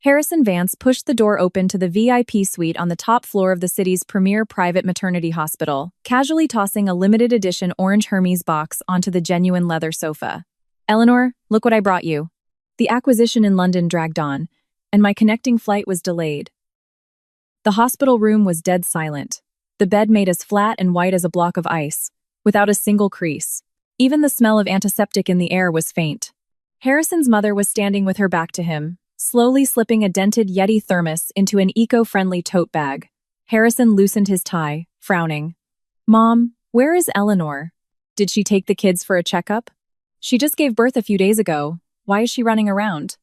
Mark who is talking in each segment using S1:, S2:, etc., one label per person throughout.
S1: Harrison Vance pushed the door open to the VIP suite on the top floor of the city's premier private maternity hospital, casually tossing a limited edition orange Hermes box onto the genuine leather sofa. "Eleanor, look what I brought you." The acquisition in London dragged on, and my connecting flight was delayed. The hospital room was dead silent, the bed made as flat and white as a block of ice, without a single crease. Even the smell of antiseptic in the air was faint. Harrison's mother was standing with her back to him, slowly slipping a dented Yeti thermos into an eco-friendly tote bag. Harrison loosened his tie, frowning. "Mom, where is Eleanor? Did she take the kids for a checkup? She just gave birth a few days ago. Why is she running around?"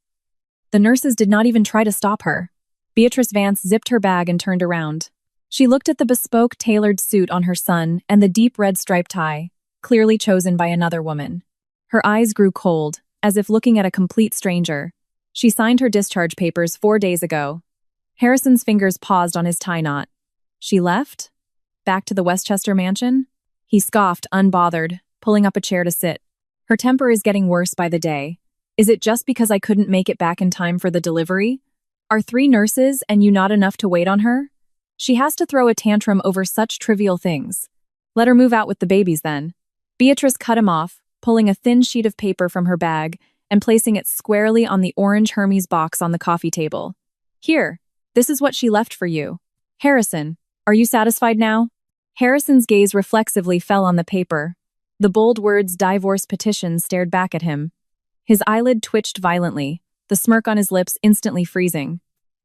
S1: The nurses did not even try to stop her. Beatrice Vance zipped her bag and turned around. She looked at the bespoke tailored suit on her son and the deep red striped tie, clearly chosen by another woman. Her eyes grew cold, as if looking at a complete stranger. She signed her discharge papers 4 days ago. Harrison's fingers paused on his tie knot. She left? Back to the Westchester mansion? He scoffed, unbothered, pulling up a chair to sit. Her temper is getting worse by the day. Is it just because I couldn't make it back in time for the delivery? Are 3 nurses and you not enough to wait on her? She has to throw a tantrum over such trivial things. Let her move out with the babies then. Beatrice cut him off, pulling a thin sheet of paper from her bag and placing it squarely on the orange Hermes box on the coffee table. "Here, this is what she left for you. Harrison, are you satisfied now?" Harrison's gaze reflexively fell on the paper. The bold words "divorce petition" stared back at him. His eyelid twitched violently, the smirk on his lips instantly freezing.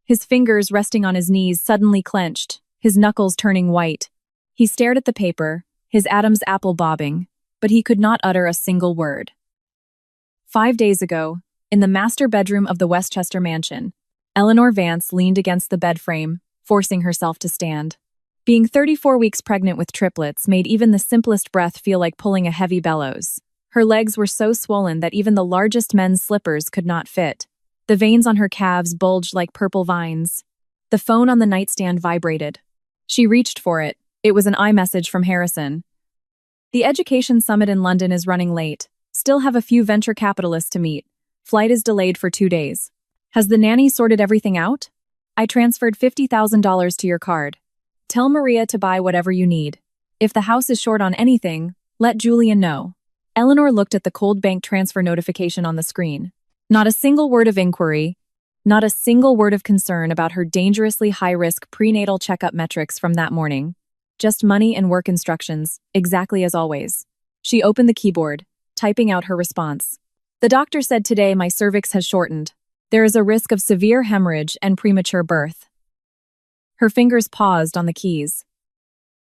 S1: His fingers resting on his knees suddenly clenched, his knuckles turning white. He stared at the paper, his Adam's apple bobbing, but he could not utter a single word. 5 days ago, in the master bedroom of the Westchester mansion, Eleanor Vance leaned against the bed frame, forcing herself to stand. Being 34 weeks pregnant with triplets made even the simplest breath feel like pulling a heavy bellows. Her legs were so swollen that even the largest men's slippers could not fit. The veins on her calves bulged like purple vines. The phone on the nightstand vibrated. She reached for it. It was an iMessage from Harrison. "The education summit in London is running late. Still have a few venture capitalists to meet. Flight is delayed for 2 days. Has the nanny sorted everything out? I transferred $50,000 to your card. Tell Maria to buy whatever you need. If the house is short on anything, let Julian know." Eleanor looked at the cold bank transfer notification on the screen. Not a single word of inquiry, not a single word of concern about her dangerously high-risk prenatal checkup metrics from that morning. Just money and work instructions, exactly as always. She opened the keyboard, typing out her response. "The doctor said today my cervix has shortened. There is a risk of severe hemorrhage and premature birth." Her fingers paused on the keys.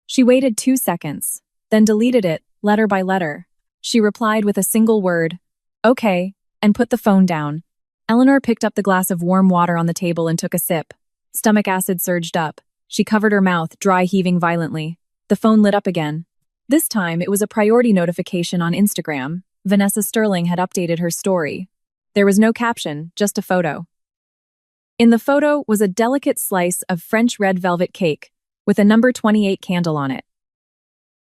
S1: She waited 2 seconds, then deleted it, letter by letter. She replied with a single word, "Okay," and put the phone down. Eleanor picked up the glass of warm water on the table and took a sip. Stomach acid surged up. She covered her mouth, dry heaving violently. The phone lit up again. This time, it was a priority notification on Instagram. Vanessa Sterling had updated her story. There was no caption, just a photo. In the photo was a delicate slice of French red velvet cake with a number 28 candle on it.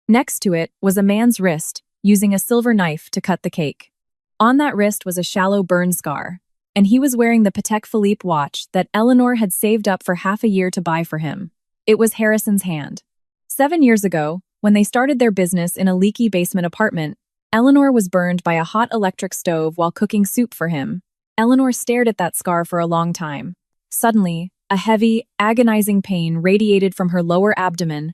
S1: Next to it was a man's wrist, using a silver knife to cut the cake. On that wrist was a shallow burn scar, and he was wearing the Patek Philippe watch that Eleanor had saved up for half a year to buy for him. It was Harrison's hand. 7 years ago, when they started their business in a leaky basement apartment, Eleanor was burned by a hot electric stove while cooking soup for him. Eleanor stared at that scar for a long time. Suddenly, a heavy, agonizing pain radiated from her lower abdomen,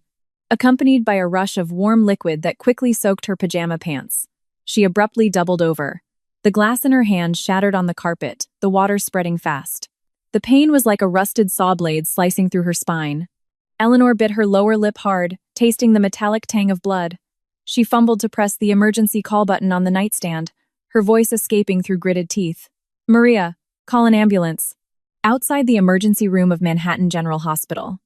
S1: accompanied by a rush of warm liquid that quickly soaked her pajama pants. She abruptly doubled over. The glass in her hand shattered on the carpet, the water spreading fast. The pain was like a rusted saw blade slicing through her spine. Eleanor bit her lower lip hard, tasting the metallic tang of blood. She fumbled to press the emergency call button on the nightstand, her voice escaping through gritted teeth. "Maria, call an ambulance." Outside the emergency room of Manhattan General Hospital.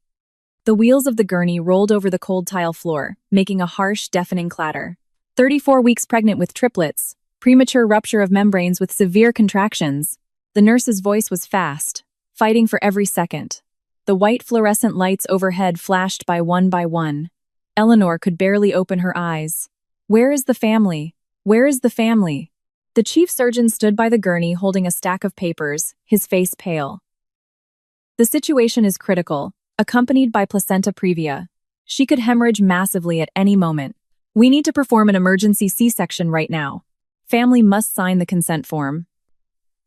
S1: The wheels of the gurney rolled over the cold tile floor, making a harsh, deafening clatter. 34 weeks pregnant with triplets, premature rupture of membranes with severe contractions. The nurse's voice was fast, fighting for every second. The white fluorescent lights overhead flashed by one. Eleanor could barely open her eyes. "Where is the family? Where is the family?" The chief surgeon stood by the gurney holding a stack of papers, his face pale. The situation is critical, accompanied by placenta previa. She could hemorrhage massively at any moment. We need to perform an emergency C-section right now. Family must sign the consent form.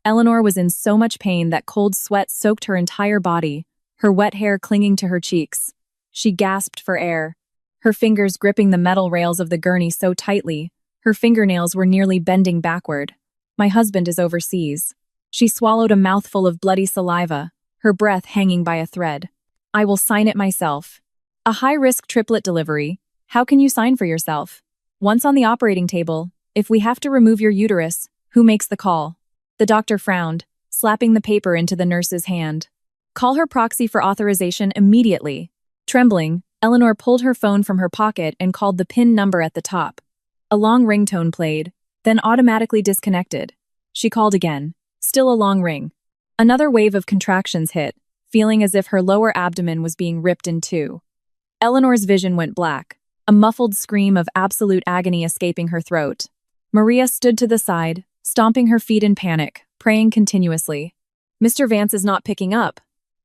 S1: Eleanor was in so much pain that cold sweat soaked her entire body, her wet hair clinging to her cheeks. She gasped for air, her fingers gripping the metal rails of the gurney so tightly, her fingernails were nearly bending backward. My husband is overseas. She swallowed a mouthful of bloody saliva, her breath hanging by a thread. I will sign it myself. A high-risk triplet delivery. How can you sign for yourself? Once on the operating table, if we have to remove your uterus, who makes the call? The doctor frowned, slapping the paper into the nurse's hand. Call her proxy for authorization immediately. Trembling, Eleanor pulled her phone from her pocket and called the PIN number at the top. A long ringtone played, then automatically disconnected. She called again. Still a long ring. Another wave of contractions hit, feeling as if her lower abdomen was being ripped in two. Eleanor's vision went black, a muffled scream of absolute agony escaping her throat. Maria stood to the side, stomping her feet in panic, praying continuously. Mr. Vance is not picking up.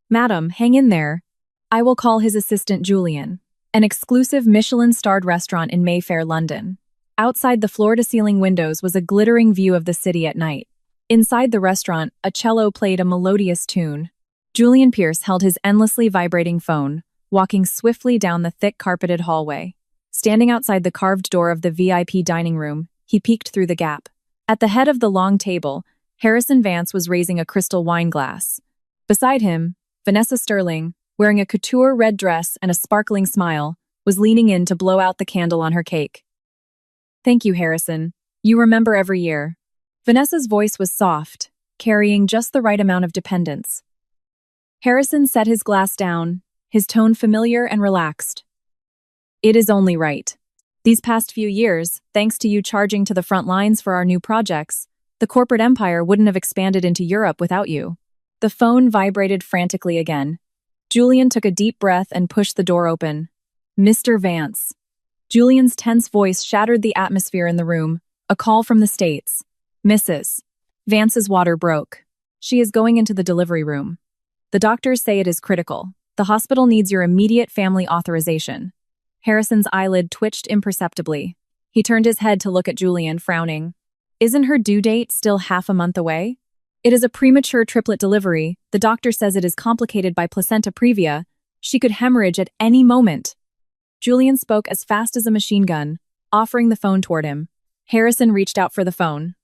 S1: Madam, hang in there. I will call his assistant Julian. An exclusive Michelin-starred restaurant in Mayfair, London. Outside the floor-to-ceiling windows was a glittering view of the city at night. Inside the restaurant, a cello played a melodious tune. Julian Pierce held his endlessly vibrating phone, walking swiftly down the thick carpeted hallway. Standing outside the carved door of the VIP dining room, he peeked through the gap. At the head of the long table, Harrison Vance was raising a crystal wine glass. Beside him, Vanessa Sterling, wearing a couture red dress and a sparkling smile, was leaning in to blow out the candle on her cake. Thank you, Harrison. You remember every year. Vanessa's voice was soft, carrying just the right amount of dependence. Harrison set his glass down, his tone familiar and relaxed. It is only right. These past few years, thanks to you charging to the front lines for our new projects, the corporate empire wouldn't have expanded into Europe without you. The phone vibrated frantically again. Julian took a deep breath and pushed the door open. Mr. Vance. Julian's tense voice shattered the atmosphere in the room. A call from the States. Mrs. Vance's water broke. She is going into the delivery room. The doctors say it is critical. The hospital needs your immediate family authorization. Harrison's eyelid twitched imperceptibly. He turned his head to look at Julian, frowning. Isn't her due date still half a month away? It is a premature triplet delivery. The doctor says it is complicated by placenta previa. She could hemorrhage at any moment. Julian spoke as fast as a machine gun, offering the phone toward him. Harrison reached out for the phone.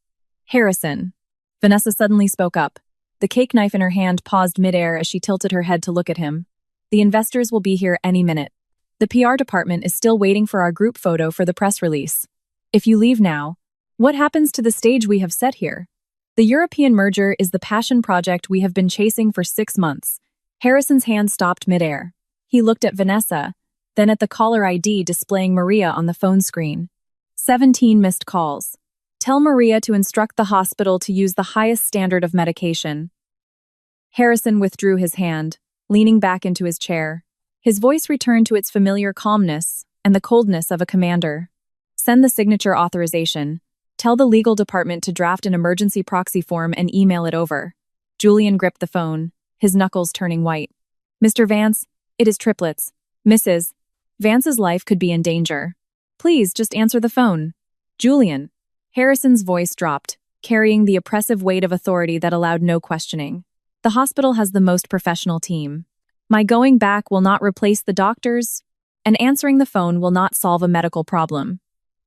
S1: Harrison. Vanessa suddenly spoke up. The cake knife in her hand paused midair as she tilted her head to look at him. The investors will be here any minute. The PR department is still waiting for our group photo for the press release. If you leave now, what happens to the stage we have set here? The European merger is the passion project we have been chasing for 6 months. Harrison's hand stopped midair. He looked at Vanessa, then at the caller ID displaying Maria on the phone screen. 17 missed calls. Tell Maria to instruct the hospital to use the highest standard of medication. Harrison withdrew his hand, leaning back into his chair. His voice returned to its familiar calmness and the coldness of a commander. Send the signature authorization. Tell the legal department to draft an emergency proxy form and email it over. Julian gripped the phone, his knuckles turning white. Mr. Vance, it is Triplets. Mrs. Vance's life could be in danger. Please just answer the phone. Julian. Harrison's voice dropped, carrying the oppressive weight of authority that allowed no questioning. The hospital has the most professional team. My going back will not replace the doctors, and answering the phone will not solve a medical problem.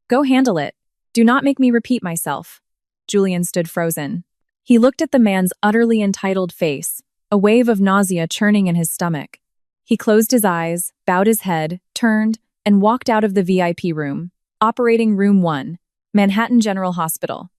S1: Go handle it. Do not make me repeat myself. Julian stood frozen. He looked at the man's utterly entitled face, a wave of nausea churning in his stomach. He closed his eyes, bowed his head, turned, and walked out of the VIP room, operating room 1, Manhattan General Hospital.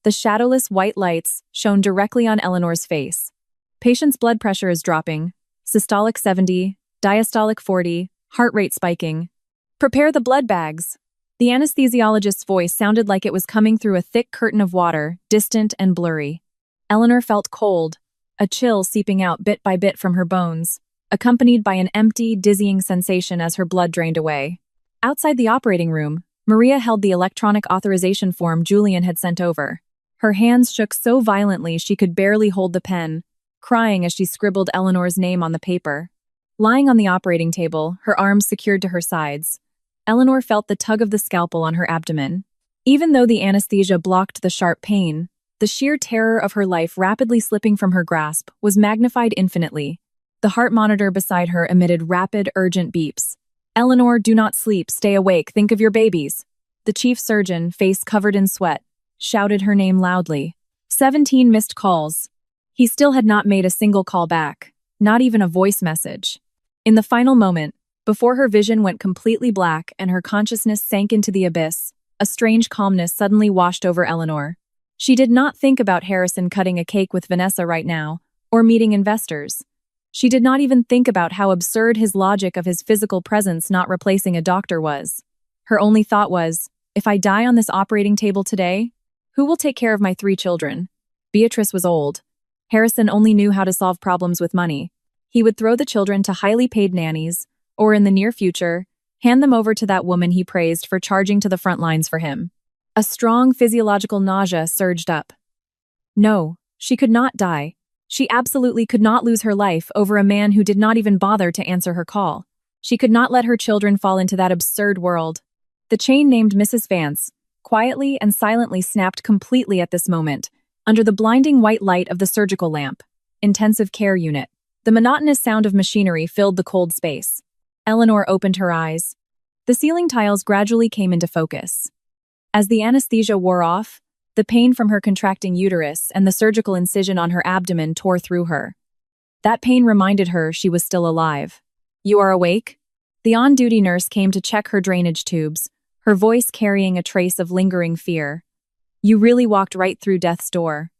S1: The shadowless white lights shone directly on Eleanor's face. Patient's blood pressure is dropping, systolic 70, diastolic 40, heart rate spiking. Prepare the blood bags. The anesthesiologist's voice sounded like it was coming through a thick curtain of water, distant and blurry. Eleanor felt cold, a chill seeping out bit by bit from her bones, accompanied by an empty, dizzying sensation as her blood drained away. Outside the operating room, Maria held the electronic authorization form Julian had sent over. Her hands shook so violently she could barely hold the pen, crying as she scribbled Eleanor's name on the paper. Lying on the operating table, her arms secured to her sides, Eleanor felt the tug of the scalpel on her abdomen. Even though the anesthesia blocked the sharp pain, the sheer terror of her life rapidly slipping from her grasp was magnified infinitely. The heart monitor beside her emitted rapid, urgent beeps. "Eleanor, do not sleep, stay awake, think of your babies." The chief surgeon, face covered in sweat, shouted her name loudly. 17 missed calls. He still had not made a single call back, not even a voice message. In the final moment, before her vision went completely black and her consciousness sank into the abyss, a strange calmness suddenly washed over Eleanor. She did not think about Harrison cutting a cake with Vanessa right now, or meeting investors. She did not even think about how absurd his logic of his physical presence not replacing a doctor was. Her only thought was, if I die on this operating table today, who will take care of my 3 children? Beatrice was old. Harrison only knew how to solve problems with money. He would throw the children to highly paid nannies, or in the near future, hand them over to that woman he praised for charging to the front lines for him. A strong physiological nausea surged up. No, she could not die. She absolutely could not lose her life over a man who did not even bother to answer her call. She could not let her children fall into that absurd world. The chain named Mrs. Vance, quietly and silently snapped completely at this moment, under the blinding white light of the surgical lamp. Intensive care unit. The monotonous sound of machinery filled the cold space. Eleanor opened her eyes. The ceiling tiles gradually came into focus. As the anesthesia wore off, the pain from her contracting uterus and the surgical incision on her abdomen tore through her. That pain reminded her she was still alive. "You are awake?" The on-duty nurse came to check her drainage tubes, her voice carrying a trace of lingering fear. "You really walked right through death's door.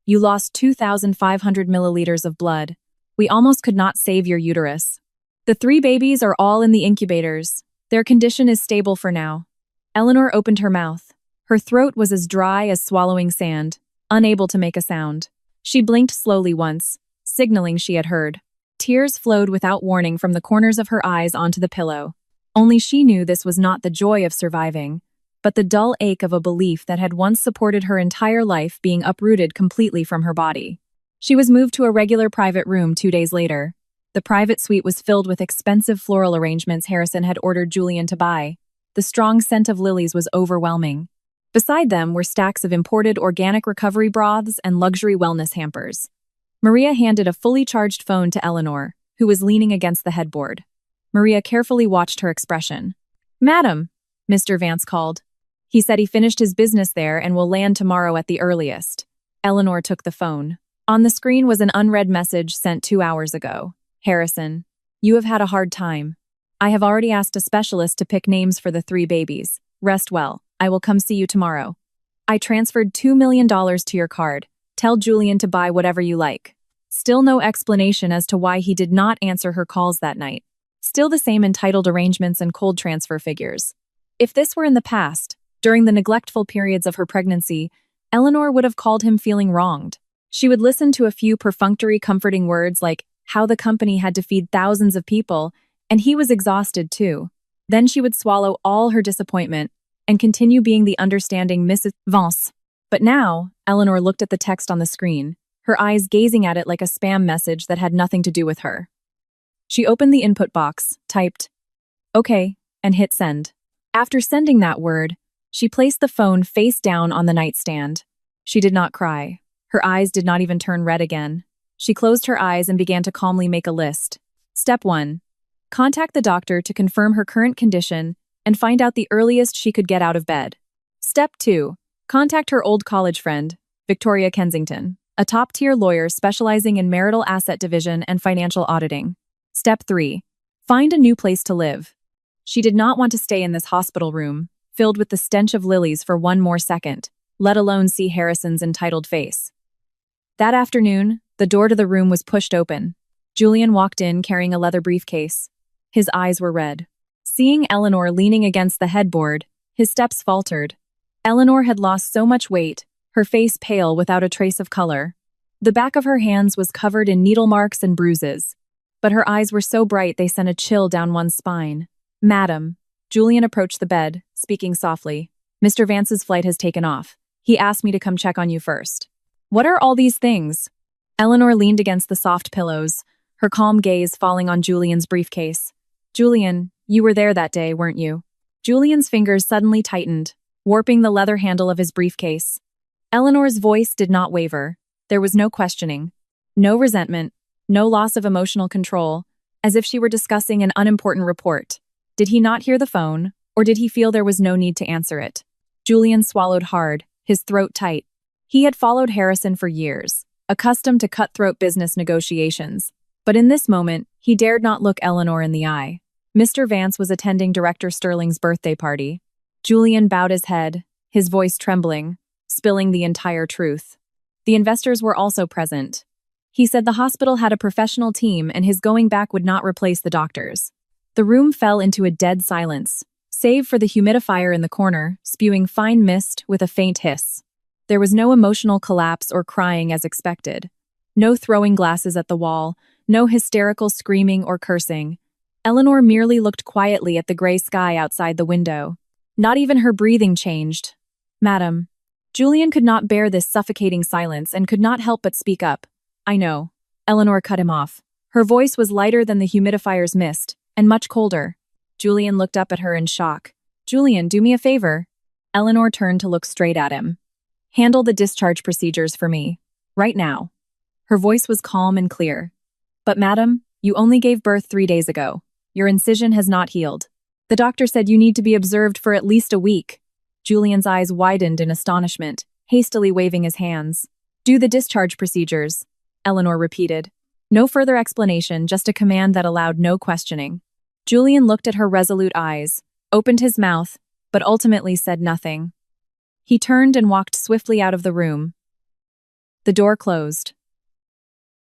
S1: You lost 2,500 milliliters of blood. We almost could not save your uterus. The 3 babies are all in the incubators. Their condition is stable for now." Eleanor opened her mouth. Her throat was as dry as swallowing sand, unable to make a sound. She blinked slowly once, signaling she had heard. Tears flowed without warning from the corners of her eyes onto the pillow. Only she knew this was not the joy of surviving, but the dull ache of a belief that had once supported her entire life being uprooted completely from her body. She was moved to a regular private room 2 days later. The private suite was filled with expensive floral arrangements Harrison had ordered Julian to buy. The strong scent of lilies was overwhelming. Beside them were stacks of imported organic recovery broths and luxury wellness hampers. Maria handed a fully charged phone to Eleanor, who was leaning against the headboard. Maria carefully watched her expression. "Madam," Mr. Vance called. "He said he finished his business there and will land tomorrow at the earliest." Eleanor took the phone. On the screen was an unread message sent 2 hours ago. "Harrison, you have had a hard time. I have already asked a specialist to pick names for the 3 babies. Rest well. I will come see you tomorrow. I transferred $2 million to your card. Tell Julian to buy whatever you like." Still no explanation as to why he did not answer her calls that night. Still the same entitled arrangements and cold transfer figures. If this were in the past, during the neglectful periods of her pregnancy, Eleanor would have called him feeling wronged. She would listen to a few perfunctory comforting words like how the company had to feed thousands of people, and he was exhausted too. Then she would swallow all her disappointment and continue being the understanding Mrs. Vance. But now, Eleanor looked at the text on the screen, her eyes gazing at it like a spam message that had nothing to do with her. She opened the input box, typed, "Okay," and hit send. After sending that word, she placed the phone face down on the nightstand. She did not cry. Her eyes did not even turn red again. She closed her eyes and began to calmly make a list. Step 1. Contact the doctor to confirm her current condition and find out the earliest she could get out of bed. Step 2. Contact her old college friend, Victoria Kensington, a top-tier lawyer specializing in marital asset division and financial auditing. Step 3. Find a new place to live. She did not want to stay in this hospital room, filled with the stench of lilies for one more second, let alone see Harrison's entitled face. That afternoon, the door to the room was pushed open. Julian walked in carrying a leather briefcase. His eyes were red. Seeing Eleanor leaning against the headboard, his steps faltered. Eleanor had lost so much weight, her face pale without a trace of color. The back of her hands was covered in needle marks and bruises, but her eyes were so bright they sent a chill down one's spine. "Madam," Julian approached the bed, speaking softly. "Mr. Vance's flight has taken off. He asked me to come check on you first." "What are all these things?" Eleanor leaned against the soft pillows, her calm gaze falling on Julian's briefcase. Julian, you were there that day, weren't you? Julian's fingers suddenly tightened, warping the leather handle of his briefcase. Eleanor's voice did not waver. There was no questioning, no resentment, no loss of emotional control, as if she were discussing an unimportant report. Did he not hear the phone, or did he feel there was no need to answer it? Julian swallowed hard, his throat tight. He had followed Harrison for years, accustomed to cutthroat business negotiations. But in this moment, he dared not look Eleanor in the eye. Mr. Vance was attending Director Sterling's birthday party. Julian bowed his head, his voice trembling, spilling the entire truth. The investors were also present. He said the hospital had a professional team and his going back would not replace the doctors. The room fell into a dead silence, save for the humidifier in the corner, spewing fine mist with a faint hiss. There was no emotional collapse or crying as expected. No throwing glasses at the wall, no hysterical screaming or cursing. Eleanor merely looked quietly at the gray sky outside the window. Not even her breathing changed. Madam. Julian could not bear this suffocating silence and could not help but speak up. I know. Eleanor cut him off. Her voice was lighter than the humidifier's mist, and much colder. Julian looked up at her in shock. Julian, do me a favor. Eleanor turned to look straight at him. Handle the discharge procedures for me. Right now. Her voice was calm and clear. But madam, you only gave birth 3 days ago. Your incision has not healed. The doctor said you need to be observed for at least a week. Julian's eyes widened in astonishment, hastily waving his hands. Do the discharge procedures, Eleanor repeated. No further explanation, just a command that allowed no questioning. Julian looked at her resolute eyes, opened his mouth, but ultimately said nothing. He turned and walked swiftly out of the room. The door closed.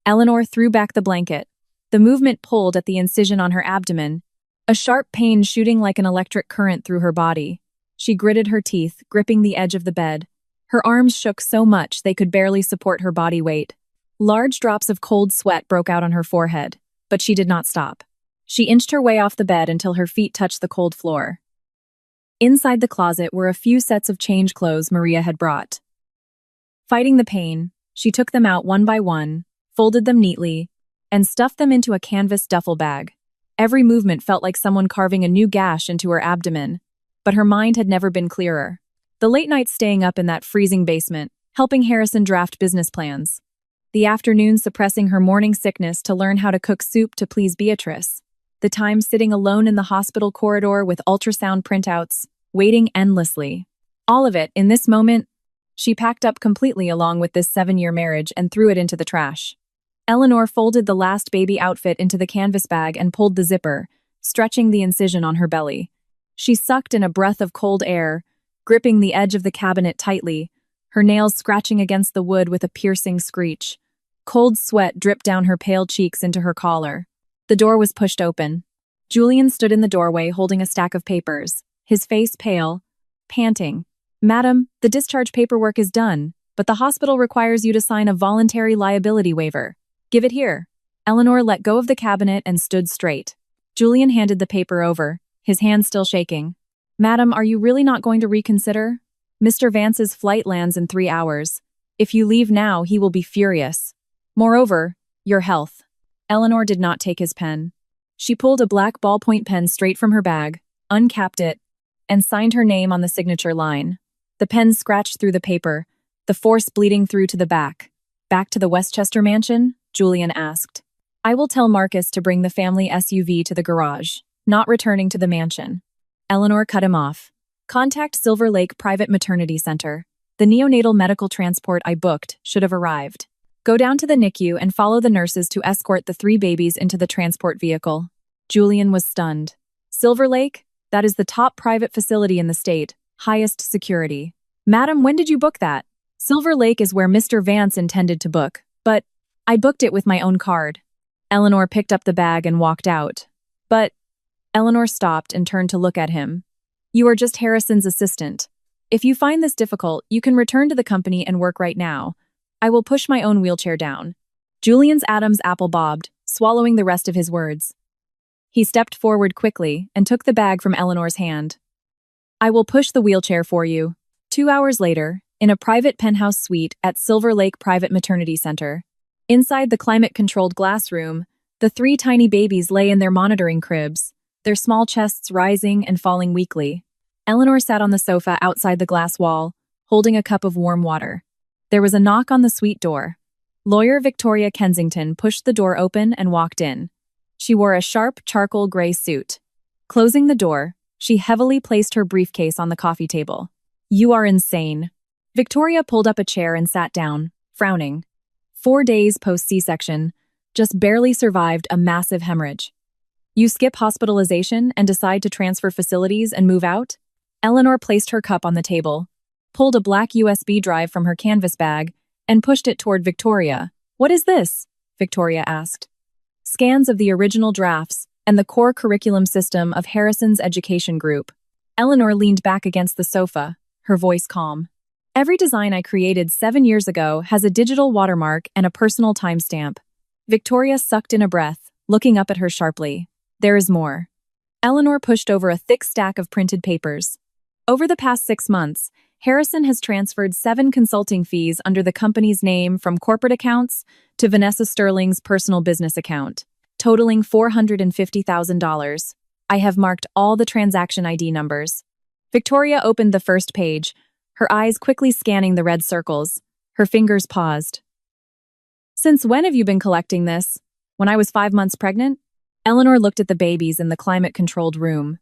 S1: Eleanor threw back the blanket. The movement pulled at the incision on her abdomen, a sharp pain shooting like an electric current through her body. She gritted her teeth, gripping the edge of the bed. Her arms shook so much they could barely support her body weight. Large drops of cold sweat broke out on her forehead, but she did not stop. She inched her way off the bed until her feet touched the cold floor. Inside the closet were a few sets of change clothes Maria had brought. Fighting the pain, she took them out one by one, folded them neatly, and stuffed them into a canvas duffel bag. Every movement felt like someone carving a new gash into her abdomen, but her mind had never been clearer. The late nights staying up in that freezing basement, helping Harrison draft business plans. The afternoons suppressing her morning sickness to learn how to cook soup to please Beatrice. The time sitting alone in the hospital corridor with ultrasound printouts, waiting endlessly. All of it, in this moment, she packed up completely along with this 7-year marriage and threw it into the trash. Eleanor folded the last baby outfit into the canvas bag and pulled the zipper, stretching the incision on her belly. She sucked in a breath of cold air, gripping the edge of the cabinet tightly, her nails scratching against the wood with a piercing screech. Cold sweat dripped down her pale cheeks into her collar. The door was pushed open. Julian stood in the doorway holding a stack of papers, his face pale, panting. Madam, the discharge paperwork is done, but the hospital requires you to sign a voluntary liability waiver. Give it here. Eleanor let go of the cabinet and stood straight. Julian handed the paper over, his hand still shaking. Madam, are you really not going to reconsider? Mr. Vance's flight lands in 3 hours. If you leave now, he will be furious. Moreover, your health. Eleanor did not take his pen. She pulled a black ballpoint pen straight from her bag, uncapped it, and signed her name on the signature line. The pen scratched through the paper, the force bleeding through to the back. Back to the Westchester mansion? Julian asked. I will tell Marcus to bring the family SUV to the garage, not returning to the mansion. Eleanor cut him off. Contact Silver Lake Private Maternity Center. The neonatal medical transport I booked should have arrived. Go down to the NICU and follow the nurses to escort the 3 babies into the transport vehicle. Julian was stunned. Silver Lake? That is the top private facility in the state, highest security. Madam, when did you book that? Silver Lake is where Mr. Vance intended to book, but I booked it with my own card. Eleanor picked up the bag and walked out. But Eleanor stopped and turned to look at him. You are just Harrison's assistant. If you find this difficult, you can return to the company and work right now. I will push my own wheelchair down. Julian's Adam's apple bobbed, swallowing the rest of his words. He stepped forward quickly and took the bag from Eleanor's hand. I will push the wheelchair for you. 2 hours later, in a private penthouse suite at Silver Lake Private Maternity Center. Inside the climate-controlled glass room, the three tiny babies lay in their monitoring cribs, their small chests rising and falling weakly. Eleanor sat on the sofa outside the glass wall, holding a cup of warm water. There was a knock on the suite door. Lawyer Victoria Kensington pushed the door open and walked in. She wore a sharp charcoal gray suit. Closing the door, she heavily placed her briefcase on the coffee table. "You are insane." Victoria pulled up a chair and sat down, frowning. 4 days post-C-section, just barely survived a massive hemorrhage. "You skip hospitalization and decide to transfer facilities and move out?" Eleanor placed her cup on the table, pulled a black USB drive from her canvas bag, and pushed it toward Victoria. "What is this?" Victoria asked. "Scans of the original drafts and the core curriculum system of Harrison's education group." Eleanor leaned back against the sofa, her voice calm. "Every design I created 7 years ago has a digital watermark and a personal timestamp." Victoria sucked in a breath, looking up at her sharply. "There is more." Eleanor pushed over a thick stack of printed papers. "Over the past 6 months, Harrison has transferred 7 consulting fees under the company's name from corporate accounts to Vanessa Sterling's personal business account, totaling $450,000. I have marked all the transaction ID numbers." Victoria opened the first page, her eyes quickly scanning the red circles. Her fingers paused. "Since when have you been collecting this?" "When I was 5 months pregnant?" Eleanor looked at the babies in the climate-controlled room.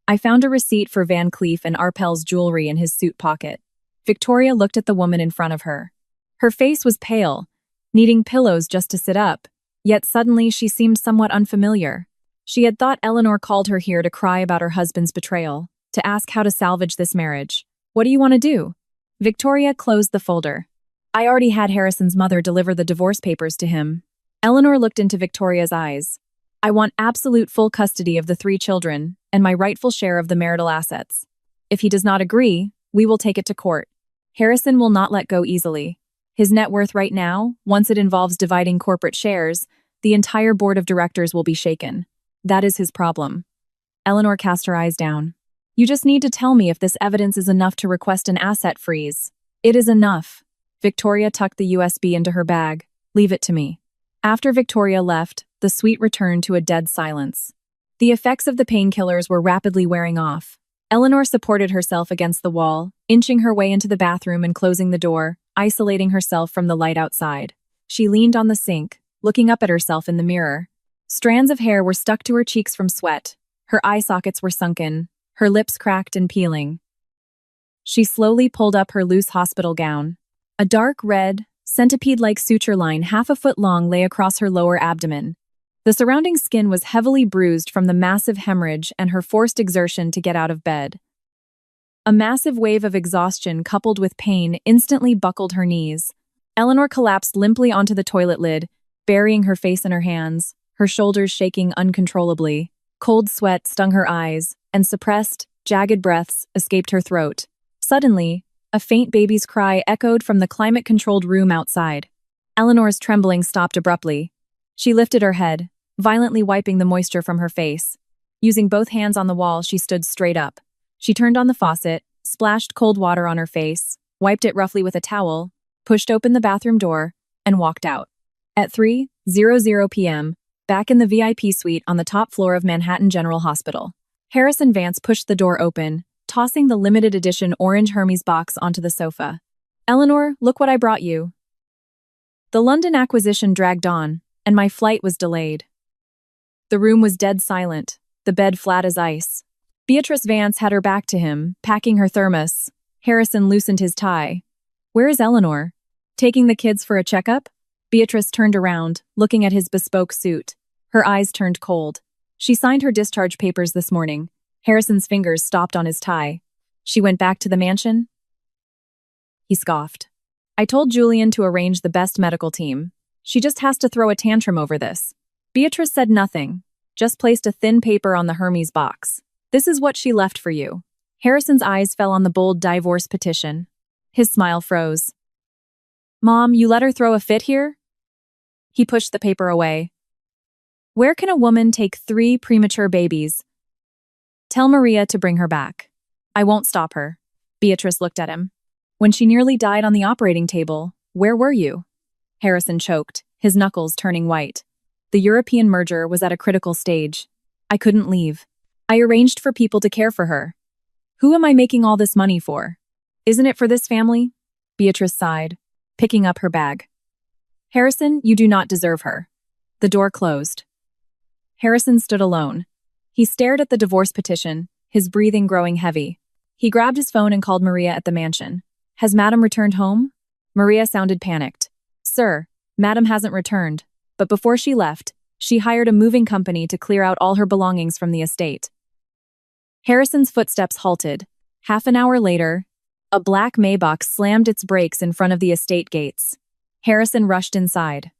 S1: "I found a receipt for Van Cleef and Arpel's jewelry in his suit pocket." Victoria looked at the woman in front of her. Her face was pale, needing pillows just to sit up, yet suddenly she seemed somewhat unfamiliar. She had thought Eleanor called her here to cry about her husband's betrayal, to ask how to salvage this marriage. "What do you want to do?" Victoria closed the folder. "I already had Harrison's mother deliver the divorce papers to him." Eleanor looked into Victoria's eyes. "I want absolute full custody of the 3 children and my rightful share of the marital assets. If he does not agree, we will take it to court. Harrison will not let go easily. His net worth right now, once it involves dividing corporate shares, the entire board of directors will be shaken. That is his problem." Eleanor cast her eyes down. "You just need to tell me if this evidence is enough to request an asset freeze." "It is enough." Victoria tucked the USB into her bag. "Leave it to me." After Victoria left, the suite returned to a dead silence. The effects of the painkillers were rapidly wearing off. Eleanor supported herself against the wall, inching her way into the bathroom and closing the door, isolating herself from the light outside. She leaned on the sink, looking up at herself in the mirror. Strands of hair were stuck to her cheeks from sweat. Her eye sockets were sunken, her lips cracked and peeling. She slowly pulled up her loose hospital gown. A dark red, centipede-like suture line 1/2 foot long lay across her lower abdomen. The surrounding skin was heavily bruised from the massive hemorrhage and her forced exertion to get out of bed. A massive wave of exhaustion coupled with pain instantly buckled her knees. Eleanor collapsed limply onto the toilet lid, burying her face in her hands, her shoulders shaking uncontrollably. Cold sweat stung her eyes, and suppressed, jagged breaths escaped her throat. Suddenly, a faint baby's cry echoed from the climate-controlled room outside. Eleanor's trembling stopped abruptly. She lifted her head, violently wiping the moisture from her face. Using both hands on the wall, she stood straight up. She turned on the faucet, splashed cold water on her face, wiped it roughly with a towel, pushed open the bathroom door, and walked out. At 3:00 p.m., back in the VIP suite on the top floor of Manhattan General Hospital, Harrison Vance pushed the door open, tossing the limited edition orange Hermes box onto the sofa. "Eleanor, look what I brought you." The London acquisition dragged on, and my flight was delayed. The room was dead silent, the bed flat as ice. Beatrice Vance had her back to him, packing her thermos. Harrison loosened his tie. "Where is Eleanor?" "Taking the kids for a checkup?" Beatrice turned around, looking at his bespoke suit. Her eyes turned cold. "She signed her discharge papers this morning." Harrison's fingers stopped on his tie. "She went back to the mansion?" He scoffed. "I told Julian to arrange the best medical team. She just has to throw a tantrum over this." Beatrice said nothing, just placed a thin paper on the Hermes box. "This is what she left for you." Harrison's eyes fell on the bold divorce petition. His smile froze. "Mom, you let her throw a fit here?" He pushed the paper away. "Where can a woman take 3 premature babies?" "Tell Maria to bring her back. I won't stop her." Beatrice looked at him. "When she nearly died on the operating table, where were you?" Harrison choked, his knuckles turning white. The European merger was at a critical stage. I couldn't leave. I arranged for people to care for her. Who am I making all this money for? Isn't it for this family? Beatrice sighed, picking up her bag. Harrison, you do not deserve her. The door closed. Harrison stood alone. He stared at the divorce petition, his breathing growing heavy. He grabbed his phone and called Maria at the mansion. Has Madam returned home? Maria sounded panicked. Sir, Madam hasn't returned, but before she left, she hired a moving company to clear out all her belongings from the estate. Harrison's footsteps halted. Half an hour later, a black Maybach slammed its brakes in front of the estate gates. Harrison rushed inside.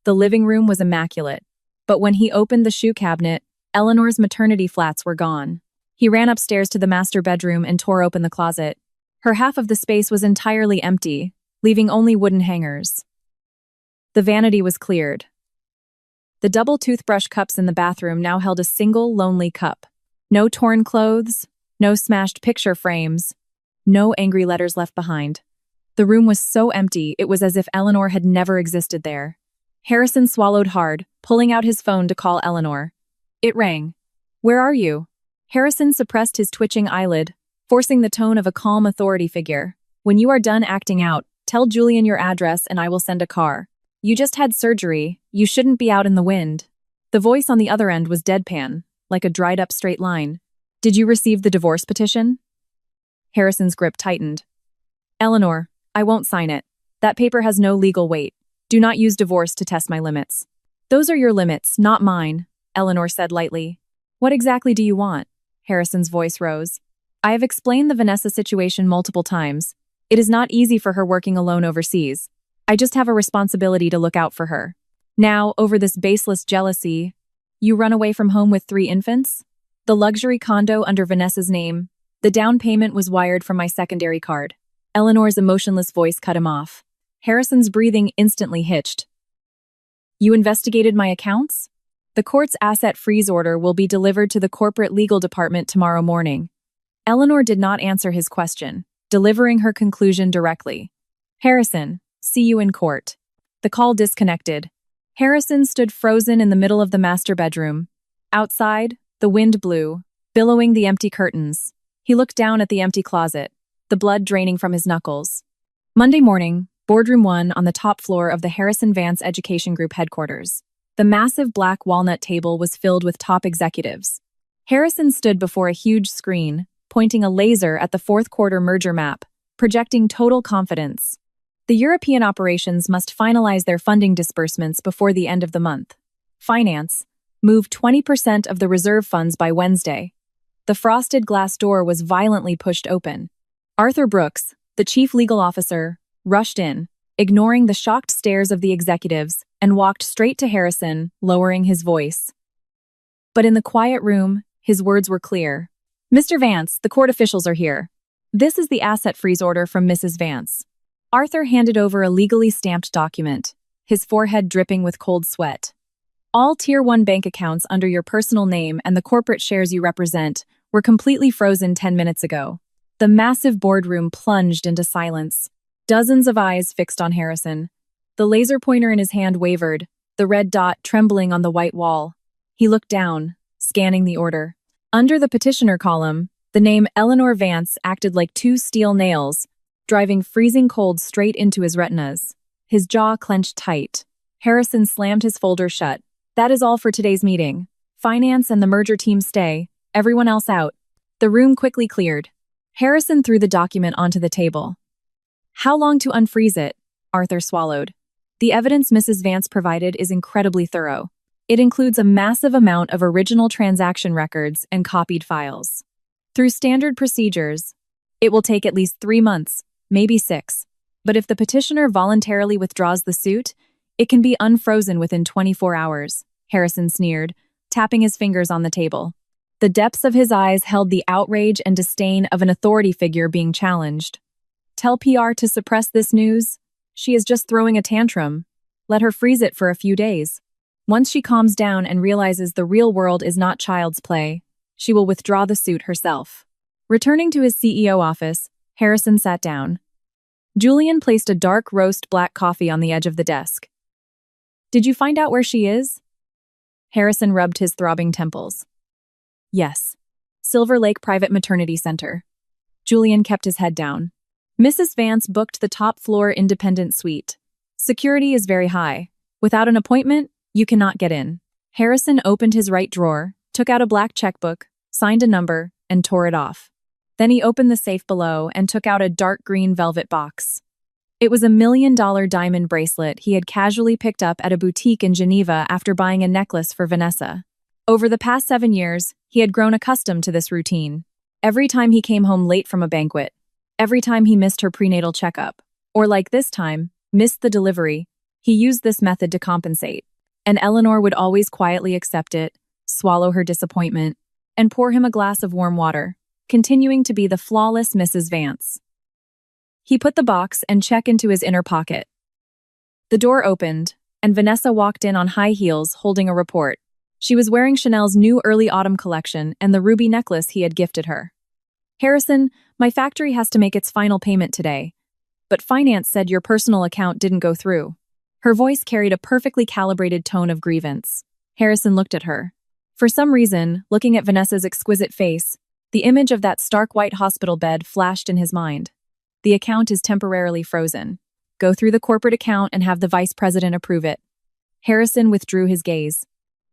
S1: The living room was immaculate, but when he opened the shoe cabinet, Eleanor's maternity flats were gone. He ran upstairs to the master bedroom and tore open the closet. Her half of the space was entirely empty, leaving only wooden hangers. The vanity was cleared. The double toothbrush cups in the bathroom now held a single, lonely cup. No torn clothes, no smashed picture frames, no angry letters left behind. The room was so empty, it was as if Eleanor had never existed there. Harrison swallowed hard, pulling out his phone to call Eleanor. It rang. Where are you? Harrison suppressed his twitching eyelid, forcing the tone of a calm authority figure. When you are done acting out, tell Julian your address and I will send a car. You just had surgery, you shouldn't be out in the wind. The voice on the other end was deadpan, like a dried-up straight line. Did you receive the divorce petition? Harrison's grip tightened. Eleanor, I won't sign it. That paper has no legal weight. Do not use divorce to test my limits. Those are your limits, not mine, Eleanor said lightly. What exactly do you want? Harrison's voice rose. I have explained the Vanessa situation multiple times. It is not easy for her working alone overseas. I just have a responsibility to look out for her. Now, over this baseless jealousy, you run away from home with 3 infants? The luxury condo under Vanessa's name. The down payment was wired from my secondary card. Eleanor's emotionless voice cut him off. Harrison's breathing instantly hitched. You investigated my accounts? The court's asset freeze order will be delivered to the corporate legal department tomorrow morning. Eleanor did not answer his question, delivering her conclusion directly. Harrison, see you in court. The call disconnected. Harrison stood frozen in the middle of the master bedroom. Outside, the wind blew, billowing the empty curtains. He looked down at the empty closet, the blood draining from his knuckles. Monday morning, Boardroom 1 on the top floor of the Harrison Vance Education Group headquarters. The massive black walnut table was filled with top executives. Harrison stood before a huge screen, pointing a laser at the fourth quarter merger map, projecting total confidence. The European operations must finalize their funding disbursements before the end of the month. Finance moved 20% of the reserve funds by Wednesday. The frosted glass door was violently pushed open. Arthur Brooks, the chief legal officer, rushed in, ignoring the shocked stares of the executives, and walked straight to Harrison, lowering his voice. But in the quiet room, his words were clear. Mr. Vance, the court officials are here. This is the asset freeze order from Mrs. Vance. Arthur handed over a legally stamped document, his forehead dripping with cold sweat. All Tier 1 bank accounts under your personal name and the corporate shares you represent were completely frozen 10 minutes ago. The massive boardroom plunged into silence. Dozens of eyes fixed on Harrison. The laser pointer in his hand wavered, the red dot trembling on the white wall. He looked down, scanning the order. Under the petitioner column, the name Eleanor Vance acted like 2 steel nails, driving freezing cold straight into his retinas. His jaw clenched tight. Harrison slammed his folder shut. That is all for today's meeting. Finance and the merger team stay, everyone else out. The room quickly cleared. Harrison threw the document onto the table. How long to unfreeze it? Arthur swallowed. The evidence Mrs. Vance provided is incredibly thorough. It includes a massive amount of original transaction records and copied files. Through standard procedures, it will take at least 3 months, maybe 6. But if the petitioner voluntarily withdraws the suit, it can be unfrozen within 24 hours, Harrison sneered, tapping his fingers on the table. The depths of his eyes held the outrage and disdain of an authority figure being challenged. Tell PR to suppress this news. She is just throwing a tantrum. Let her freeze it for a few days. Once she calms down and realizes the real world is not child's play, she will withdraw the suit herself. Returning to his CEO office, Harrison sat down. Julian placed a dark roast black coffee on the edge of the desk. Did you find out where she is? Harrison rubbed his throbbing temples. Yes. Silver Lake Private Maternity Center. Julian kept his head down. Mrs. Vance booked the top-floor independent suite. Security is very high. Without an appointment, you cannot get in. Harrison opened his right drawer, took out a black checkbook, signed a number, and tore it off. Then he opened the safe below and took out a dark green velvet box. It was $1 million diamond bracelet he had casually picked up at a boutique in Geneva after buying a necklace for Vanessa. Over the past 7 years, he had grown accustomed to this routine. Every time he came home late from a banquet, every time he missed her prenatal checkup, or like this time, missed the delivery, he used this method to compensate. And Eleanor would always quietly accept it, swallow her disappointment, and pour him a glass of warm water, continuing to be the flawless Mrs. Vance. He put the box and check into his inner pocket. The door opened, and Vanessa walked in on high heels holding a report. She was wearing Chanel's new early autumn collection and the ruby necklace he had gifted her. Harrison, my factory has to make its final payment today, but finance said your personal account didn't go through. Her voice carried a perfectly calibrated tone of grievance. Harrison looked at her. For some reason, looking at Vanessa's exquisite face, the image of that stark white hospital bed flashed in his mind. The account is temporarily frozen. Go through the corporate account and have the vice president approve it. Harrison withdrew his gaze.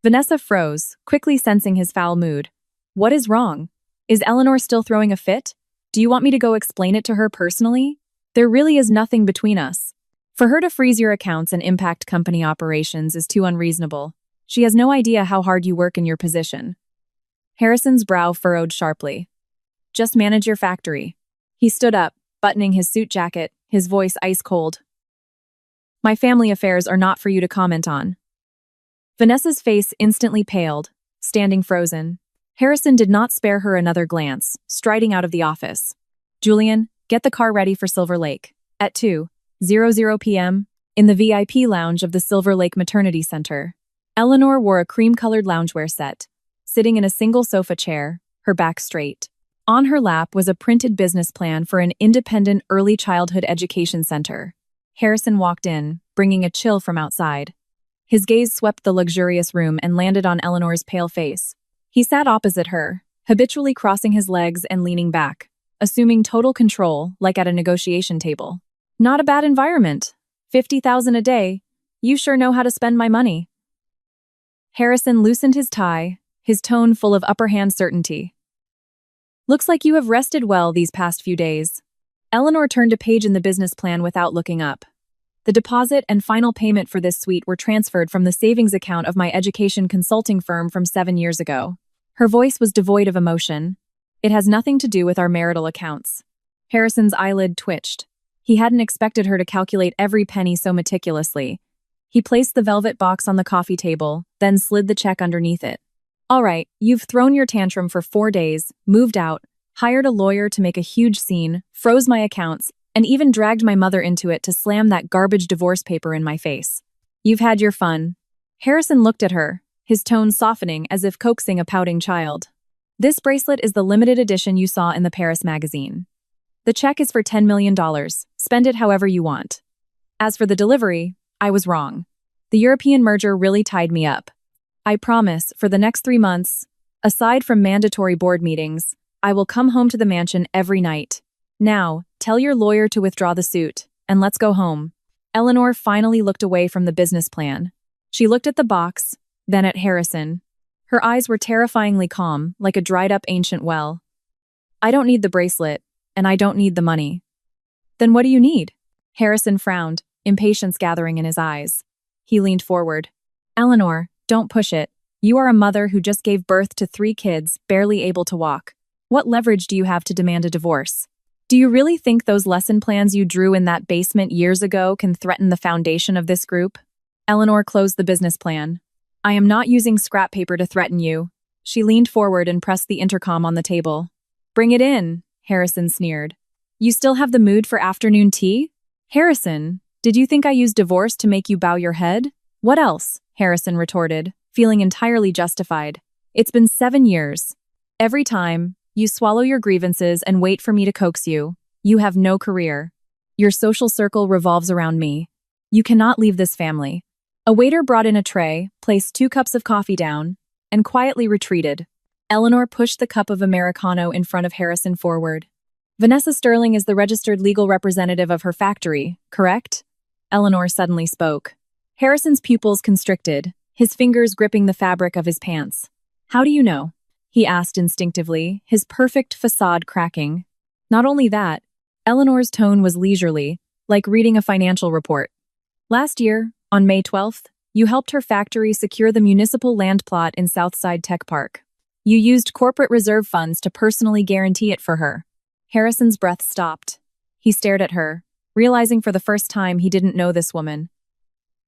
S1: Vanessa froze, quickly sensing his foul mood. What is wrong? Is Eleanor still throwing a fit? Do you want me to go explain it to her personally? There really is nothing between us. For her to freeze your accounts and impact company operations is too unreasonable. She has no idea how hard you work in your position. Harrison's brow furrowed sharply. Just manage your factory. He stood up, buttoning his suit jacket, his voice ice cold. My family affairs are not for you to comment on. Vanessa's face instantly paled, standing frozen. Harrison did not spare her another glance, striding out of the office. Julian, get the car ready for Silver Lake. At 2:00 p.m., in the VIP lounge of the Silver Lake Maternity Center. Eleanor wore a cream-colored loungewear set, sitting in a single sofa chair, her back straight. On her lap was a printed business plan for an independent early childhood education center. Harrison walked in, bringing a chill from outside. His gaze swept the luxurious room and landed on Eleanor's pale face. He sat opposite her, habitually crossing his legs and leaning back, assuming total control like at a negotiation table. Not a bad environment. $50,000 a day. You sure know how to spend my money. Harrison loosened his tie, his tone full of upper-hand certainty. Looks like you have rested well these past few days. Eleanor turned a page in the business plan without looking up. The deposit and final payment for this suite were transferred from the savings account of my education consulting firm from 7 years ago. Her voice was devoid of emotion. It has nothing to do with our marital accounts. Harrison's eyelid twitched. He hadn't expected her to calculate every penny so meticulously. He placed the velvet box on the coffee table, then slid the check underneath it. All right, you've thrown your tantrum for 4 days, moved out, hired a lawyer to make a huge scene, froze my accounts, and even dragged my mother into it to slam that garbage divorce paper in my face. You've had your fun. Harrison looked at her, his tone softening as if coaxing a pouting child. This bracelet is the limited edition you saw in the Paris magazine. The check is for $10 million. Spend it however you want. As for the delivery, I was wrong. The European merger really tied me up. I promise, for the next 3 months, aside from mandatory board meetings, I will come home to the mansion every night. Now, tell your lawyer to withdraw the suit, and let's go home. Eleanor finally looked away from the business plan. She looked at the box, then at Harrison. Her eyes were terrifyingly calm, like a dried-up ancient well. I don't need the bracelet, and I don't need the money. Then what do you need? Harrison frowned, impatience gathering in his eyes. He leaned forward. Eleanor, don't push it. You are a mother who just gave birth to 3 kids, barely able to walk. What leverage do you have to demand a divorce? Do you really think those lesson plans you drew in that basement years ago can threaten the foundation of this group? Eleanor closed the business plan. I am not using scrap paper to threaten you. She leaned forward and pressed the intercom on the table. Bring it in, Harrison sneered. You still have the mood for afternoon tea? Harrison, did you think I used divorce to make you bow your head? What else? Harrison retorted, feeling entirely justified. It's been 7 years. Every time, you swallow your grievances and wait for me to coax you. You have no career. Your social circle revolves around me. You cannot leave this family. A waiter brought in a tray, placed 2 cups of coffee down, and quietly retreated. Eleanor pushed the cup of Americano in front of Harrison forward. Vanessa Sterling is the registered legal representative of her factory, correct? Eleanor suddenly spoke. Harrison's pupils constricted, his fingers gripping the fabric of his pants. How do you know? He asked instinctively, his perfect facade cracking. Not only that, Eleanor's tone was leisurely, like reading a financial report. Last year, on May 12th, you helped her factory secure the municipal land plot in Southside Tech Park. You used corporate reserve funds to personally guarantee it for her. Harrison's breath stopped. He stared at her, realizing for the first time he didn't know this woman.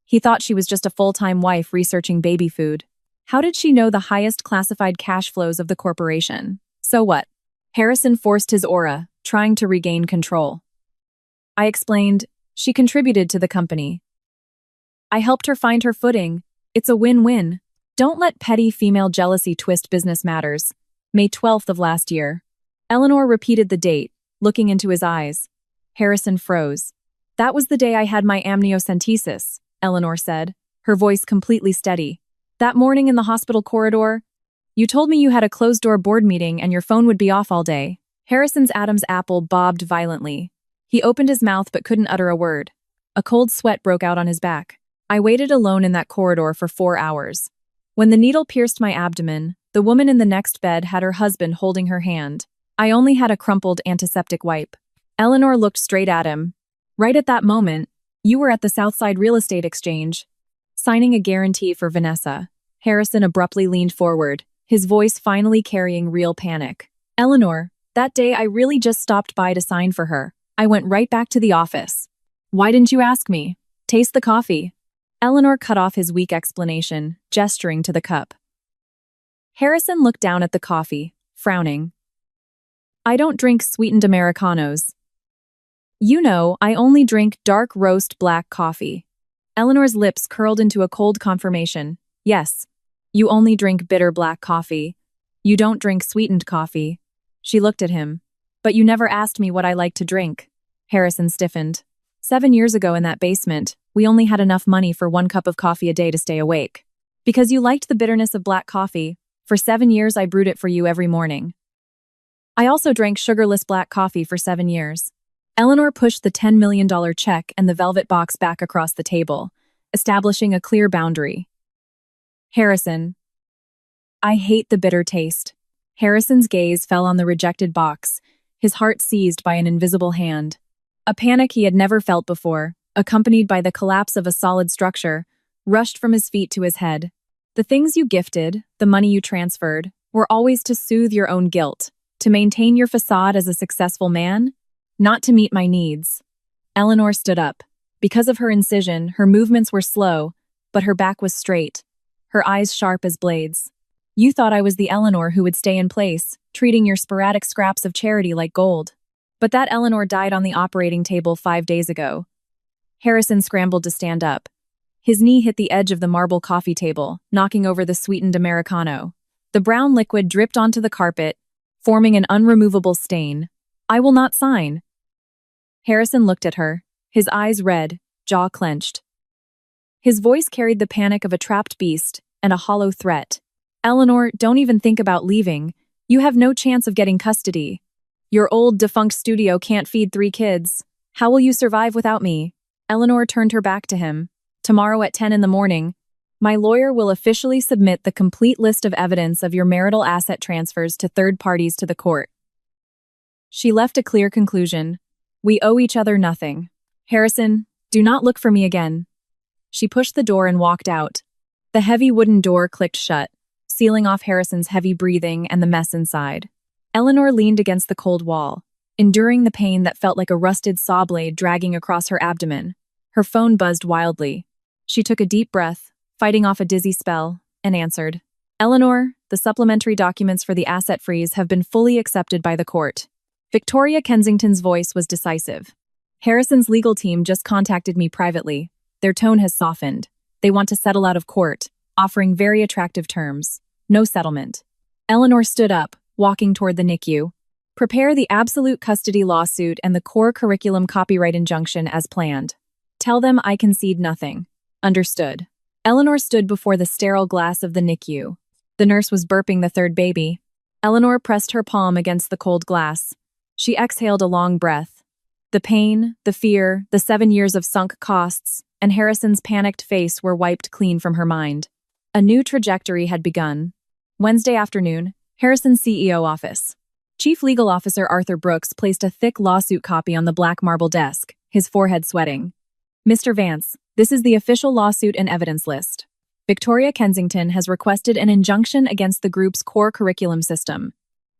S1: He thought she was just a full-time wife researching baby food. How did she know the highest classified cash flows of the corporation? So what? Harrison forced his aura, trying to regain control. I explained, she contributed to the company. I helped her find her footing. It's a win-win. Don't let petty female jealousy twist business matters. May 12th of last year. Eleanor repeated the date, looking into his eyes. Harrison froze. That was the day I had my amniocentesis, Eleanor said, her voice completely steady. That morning in the hospital corridor, you told me you had a closed-door board meeting and your phone would be off all day. Harrison's Adam's apple bobbed violently. He opened his mouth but couldn't utter a word. A cold sweat broke out on his back. I waited alone in that corridor for 4 hours. When the needle pierced my abdomen, the woman in the next bed had her husband holding her hand. I only had a crumpled antiseptic wipe. Eleanor looked straight at him. Right at that moment, you were at the Southside Real Estate Exchange, signing a guarantee for Vanessa. Harrison abruptly leaned forward, his voice finally carrying real panic. Eleanor, that day I really just stopped by to sign for her. I went right back to the office. Why didn't you ask me? Taste the coffee. Eleanor cut off his weak explanation, gesturing to the cup. Harrison looked down at the coffee, frowning. I don't drink sweetened Americanos. You know, I only drink dark roast black coffee. Eleanor's lips curled into a cold confirmation. Yes, you only drink bitter black coffee. You don't drink sweetened coffee. She looked at him. But you never asked me what I like to drink. Harrison stiffened. 7 years ago in that basement, we only had enough money for 1 cup of coffee a day to stay awake. Because you liked the bitterness of black coffee, for 7 years I brewed it for you every morning. I also drank sugarless black coffee for 7 years. Eleanor pushed the $10 million check and the velvet box back across the table, establishing a clear boundary. Harrison. I hate the bitter taste. Harrison's gaze fell on the rejected box, his heart seized by an invisible hand. A panic he had never felt before, accompanied by the collapse of a solid structure, rushed from his feet to his head. The things you gifted, the money you transferred, were always to soothe your own guilt, to maintain your facade as a successful man, not to meet my needs. Eleanor stood up. Because of her incision, her movements were slow, but her back was straight, her eyes sharp as blades. You thought I was the Eleanor who would stay in place, treating your sporadic scraps of charity like gold. But that Eleanor died on the operating table 5 days ago. Harrison scrambled to stand up. His knee hit the edge of the marble coffee table, knocking over the sweetened Americano. The brown liquid dripped onto the carpet, forming an unremovable stain. I will not sign. Harrison looked at her, his eyes red, jaw clenched. His voice carried the panic of a trapped beast and a hollow threat. Eleanor, don't even think about leaving. You have no chance of getting custody. Your old, defunct studio can't feed 3 kids. How will you survive without me? Eleanor turned her back to him. Tomorrow at 10 in the morning, my lawyer will officially submit the complete list of evidence of your marital asset transfers to third parties to the court. She left a clear conclusion. We owe each other nothing. Harrison, do not look for me again. She pushed the door and walked out. The heavy wooden door clicked shut, sealing off Harrison's heavy breathing and the mess inside. Eleanor leaned against the cold wall, enduring the pain that felt like a rusted saw blade dragging across her abdomen. Her phone buzzed wildly. She took a deep breath, fighting off a dizzy spell, and answered. Eleanor, the supplementary documents for the asset freeze have been fully accepted by the court. Victoria Kensington's voice was decisive. Harrison's legal team just contacted me privately. Their tone has softened. They want to settle out of court, offering very attractive terms. No settlement. Eleanor stood up, walking toward the NICU. Prepare the absolute custody lawsuit and the core curriculum copyright injunction as planned. Tell them I concede nothing. Understood. Eleanor stood before the sterile glass of the NICU. The nurse was burping the third baby. Eleanor pressed her palm against the cold glass. She exhaled a long breath. The pain, the fear, the 7 years of sunk costs, and Harrison's panicked face were wiped clean from her mind. A new trajectory had begun. Wednesday afternoon, Harrison's CEO office. Chief Legal Officer Arthur Brooks placed a thick lawsuit copy on the black marble desk, his forehead sweating. Mr. Vance, this is the official lawsuit and evidence list. Victoria Kensington has requested an injunction against the group's core curriculum system.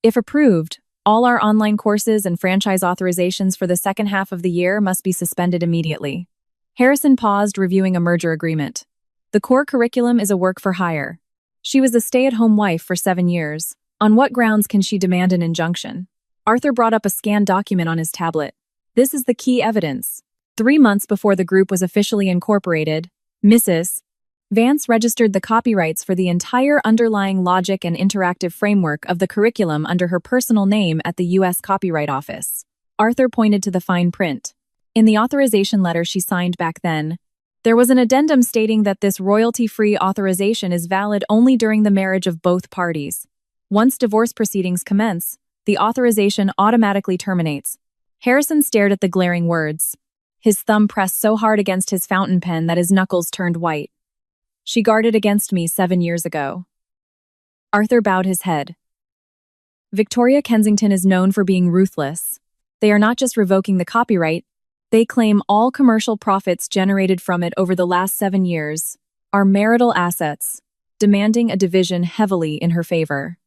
S1: If approved, all our online courses and franchise authorizations for the second half of the year must be suspended immediately. Harrison paused, reviewing a merger agreement. The core curriculum is a work for hire. She was a stay-at-home wife for 7 years. On what grounds can she demand an injunction? Arthur brought up a scanned document on his tablet. This is the key evidence. 3 months before the group was officially incorporated, Mrs. Vance registered the copyrights for the entire underlying logic and interactive framework of the curriculum under her personal name at the U.S. Copyright Office. Arthur pointed to the fine print. In the authorization letter she signed back then, there was an addendum stating that this royalty-free authorization is valid only during the marriage of both parties. Once divorce proceedings commence, the authorization automatically terminates. Harrison stared at the glaring words. His thumb pressed so hard against his fountain pen that his knuckles turned white. She guarded against me 7 years ago. Arthur bowed his head. Victoria Kensington is known for being ruthless. They are not just revoking the copyright, they claim all commercial profits generated from it over the last 7 years are marital assets, demanding a division heavily in her favor.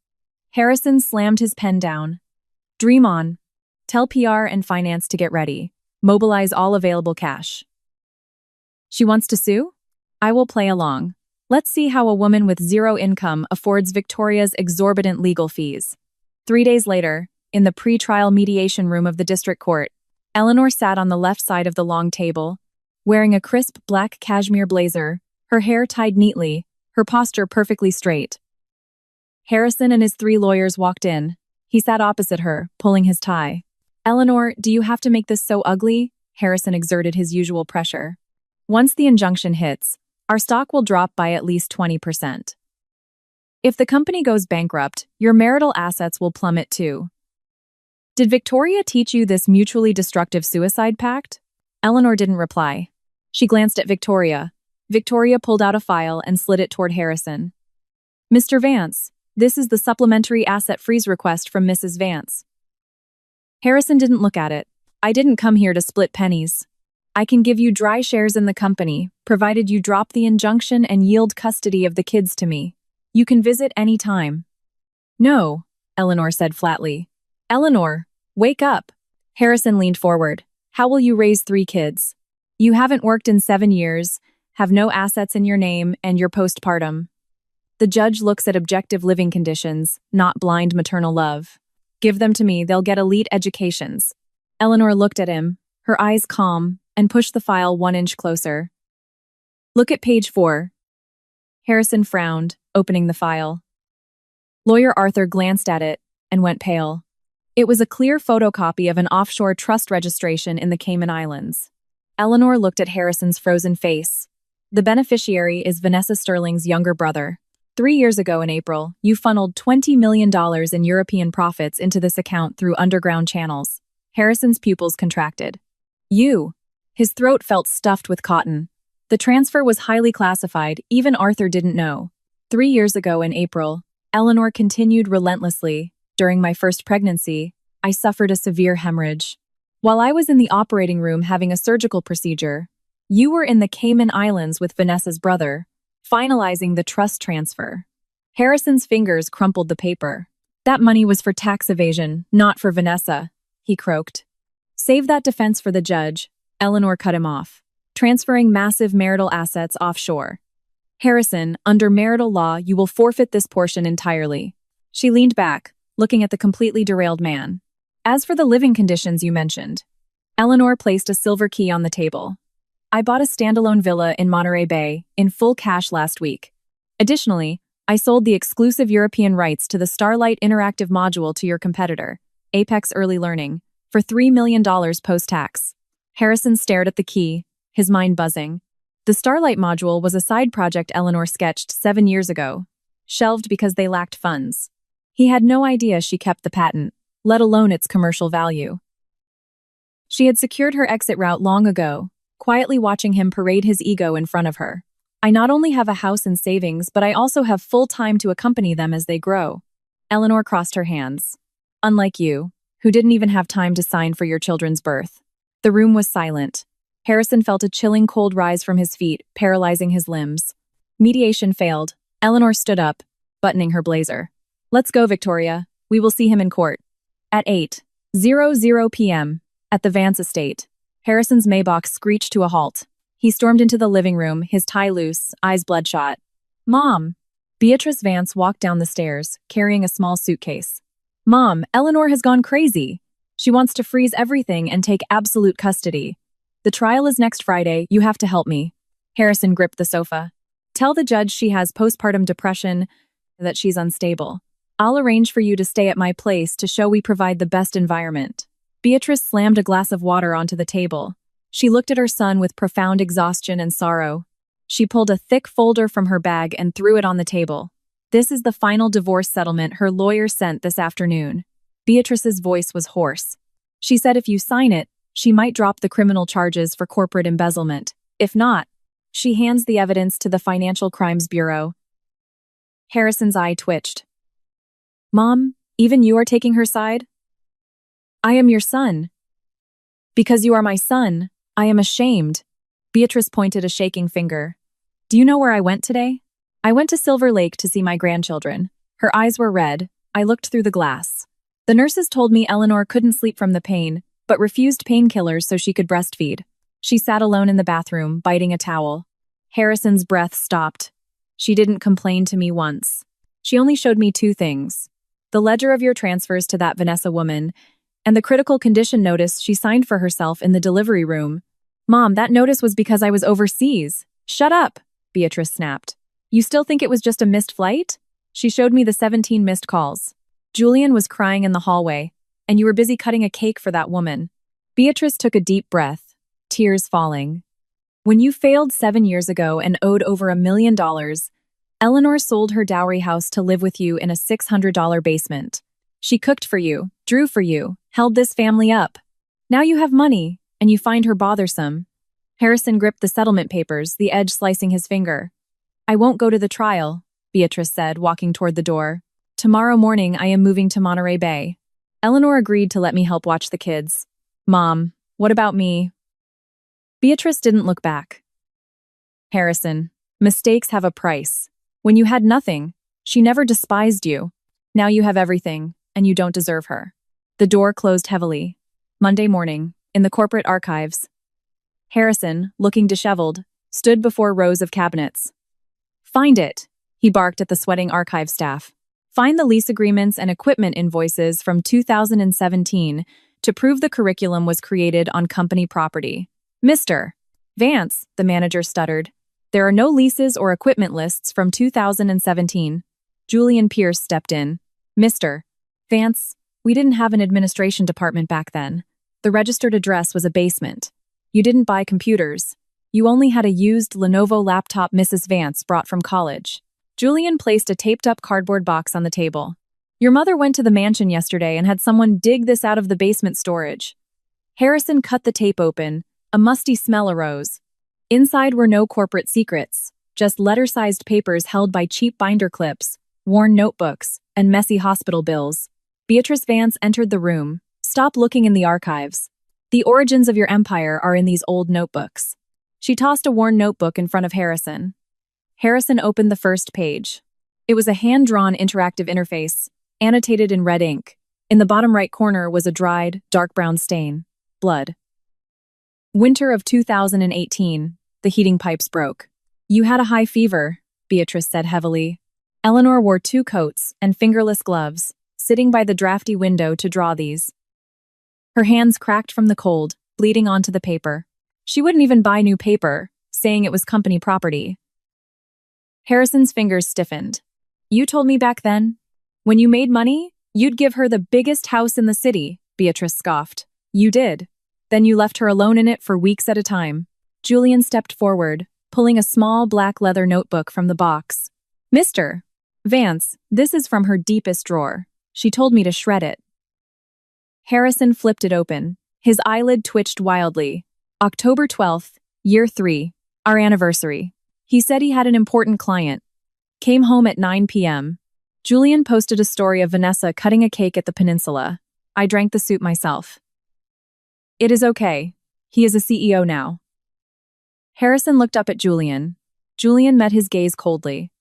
S1: Harrison slammed his pen down. Dream on. Tell PR and finance to get ready. Mobilize all available cash. She wants to sue? I will play along. Let's see how a woman with zero income affords Victoria's exorbitant legal fees. 3 days later, in the pre-trial mediation room of the district court, Eleanor sat on the left side of the long table, wearing a crisp black cashmere blazer, her hair tied neatly, her posture perfectly straight. Harrison and his 3 lawyers walked in. He sat opposite her, pulling his tie. Eleanor, do you have to make this so ugly? Harrison exerted his usual pressure. Once the injunction hits, our stock will drop by at least 20%. If the company goes bankrupt, your marital assets will plummet too. Did Victoria teach you this mutually destructive suicide pact? Eleanor didn't reply. She glanced at Victoria. Victoria pulled out a file and slid it toward Harrison. Mr. Vance, this is the supplementary asset freeze request from Mrs. Vance. Harrison didn't look at it. I didn't come here to split pennies. I can give you dry shares in the company, provided you drop the injunction and yield custody of the kids to me. You can visit any time. No, Eleanor said flatly. Eleanor, wake up. Harrison leaned forward. How will you raise 3 kids? You haven't worked in 7 years, have no assets in your name, and you're postpartum. The judge looks at objective living conditions, not blind maternal love. Give them to me, they'll get elite educations. Eleanor looked at him, her eyes calm, and pushed the file 1 inch closer. Look at page 4. Harrison frowned, opening the file. Lawyer Arthur glanced at it and went pale. It was a clear photocopy of an offshore trust registration in the Cayman Islands. Eleanor looked at Harrison's frozen face. The beneficiary is Vanessa Sterling's younger brother. 3 years ago in April, you funneled $20 million in European profits into this account through underground channels. Harrison's pupils contracted. You. His throat felt stuffed with cotton. The transfer was highly classified, even Arthur didn't know. 3 years ago in April, Eleanor continued relentlessly. During my first pregnancy, I suffered a severe hemorrhage. While I was in the operating room having a surgical procedure, you were in the Cayman Islands with Vanessa's brother, finalizing the trust transfer. Harrison's fingers crumpled the paper. That money was for tax evasion, not for Vanessa, he croaked. Save that defense for the judge, Eleanor cut him off. Transferring massive marital assets offshore. Harrison, under marital law, you will forfeit this portion entirely. She leaned back, looking at the completely derailed man. As for the living conditions you mentioned, Eleanor placed a silver key on the table. I bought a standalone villa in Monterey Bay in full cash last week. Additionally, I sold the exclusive European rights to the Starlight Interactive module to your competitor, Apex Early Learning, for $3 million post-tax. Harrison stared at the key, his mind buzzing. The Starlight module was a side project Eleanor sketched 7 years ago, shelved because they lacked funds. He had no idea she kept the patent, let alone its commercial value. She had secured her exit route long ago, quietly watching him parade his ego in front of her. I not only have a house and savings, but I also have full time to accompany them as they grow. Eleanor crossed her hands. Unlike you, who didn't even have time to sign for your children's birth. The room was silent. Harrison felt a chilling cold rise from his feet, paralyzing his limbs. Mediation failed. Eleanor stood up, buttoning her blazer. Let's go, Victoria. We will see him in court. At 8:00 p.m., at the Vance estate, Harrison's Maybach screeched to a halt. He stormed into the living room, his tie loose, eyes bloodshot. Mom! Beatrice Vance walked down the stairs, carrying a small suitcase. Mom, Eleanor has gone crazy. She wants to freeze everything and take absolute custody. The trial is next Friday, you have to help me. Harrison gripped the sofa. Tell the judge she has postpartum depression, that she's unstable. I'll arrange for you to stay at my place to show we provide the best environment. Beatrice slammed a glass of water onto the table. She looked at her son with profound exhaustion and sorrow. She pulled a thick folder from her bag and threw it on the table. This is the final divorce settlement her lawyer sent this afternoon. Beatrice's voice was hoarse. She said if you sign it, she might drop the criminal charges for corporate embezzlement. If not, she hands the evidence to the Financial Crimes Bureau. Harrison's eye twitched. Mom, even you are taking her side? I am your son. Because you are my son, I am ashamed. Beatrice pointed a shaking finger. Do you know where I went today? I went to Silver Lake to see my grandchildren. Her eyes were red. I looked through the glass. The nurses told me Eleanor couldn't sleep from the pain, but refused painkillers so she could breastfeed. She sat alone in the bathroom, biting a towel. Harrison's breath stopped. She didn't complain to me once. She only showed me 2 things. The ledger of your transfers to that Vanessa woman, and the critical condition notice she signed for herself in the delivery room. Mom, that notice was because I was overseas. Shut up, Beatrice snapped. You still think it was just a missed flight? She showed me the 17 missed calls. Julian was crying in the hallway, and you were busy cutting a cake for that woman. Beatrice took a deep breath, tears falling. When you failed 7 years ago and owed over $1 million, Eleanor sold her dowry house to live with you in a $600 basement. She cooked for you, drew for you, held this family up. Now you have money, and you find her bothersome. Harrison gripped the settlement papers, the edge slicing his finger. I won't go to the trial, Beatrice said, walking toward the door. Tomorrow morning I am moving to Monterey Bay. Eleanor agreed to let me help watch the kids. Mom, what about me? Beatrice didn't look back. Harrison, mistakes have a price. When you had nothing, she never despised you. Now you have everything, and you don't deserve her. The door closed heavily. Monday morning, in the corporate archives. Harrison, looking disheveled, stood before rows of cabinets. Find it, he barked at the sweating archive staff. Find the lease agreements and equipment invoices from 2017 to prove the curriculum was created on company property. Mr. Vance, the manager stuttered. There are no leases or equipment lists from 2017. Julian Pierce stepped in. Mr. Vance, we didn't have an administration department back then. The registered address was a basement. You didn't buy computers. You only had a used Lenovo laptop Mrs. Vance brought from college. Julian placed a taped-up cardboard box on the table. Your mother went to the mansion yesterday and had someone dig this out of the basement storage. Harrison cut the tape open. A musty smell arose. Inside were no corporate secrets, just letter-sized papers held by cheap binder clips, worn notebooks, and messy hospital bills. Beatrice Vance entered the room. Stop looking in the archives. The origins of your empire are in these old notebooks. She tossed a worn notebook in front of Harrison. Harrison opened the first page. It was a hand-drawn interactive interface, annotated in red ink. In the bottom right corner was a dried, dark brown stain. Blood. Winter of 2018. The heating pipes broke. You had a high fever, Beatrice said heavily. Eleanor wore 2 coats and fingerless gloves, sitting by the drafty window to draw these. Her hands cracked from the cold, bleeding onto the paper. She wouldn't even buy new paper, saying it was company property. Harrison's fingers stiffened. You told me back then, when you made money, you'd give her the biggest house in the city, Beatrice scoffed. You did. Then you left her alone in it for weeks at a time. Julian stepped forward, pulling a small black leather notebook from the box. Mr. Vance, this is from her deepest drawer. She told me to shred it. Harrison flipped it open. His eyelid twitched wildly. October 12th, year 3, our anniversary. He said he had an important client. Came home at 9 p.m. Julian posted a story of Vanessa cutting a cake at the peninsula. I drank the soup myself. It is okay. He is a CEO now. Harrison looked up at Julian. Julian met his gaze coldly.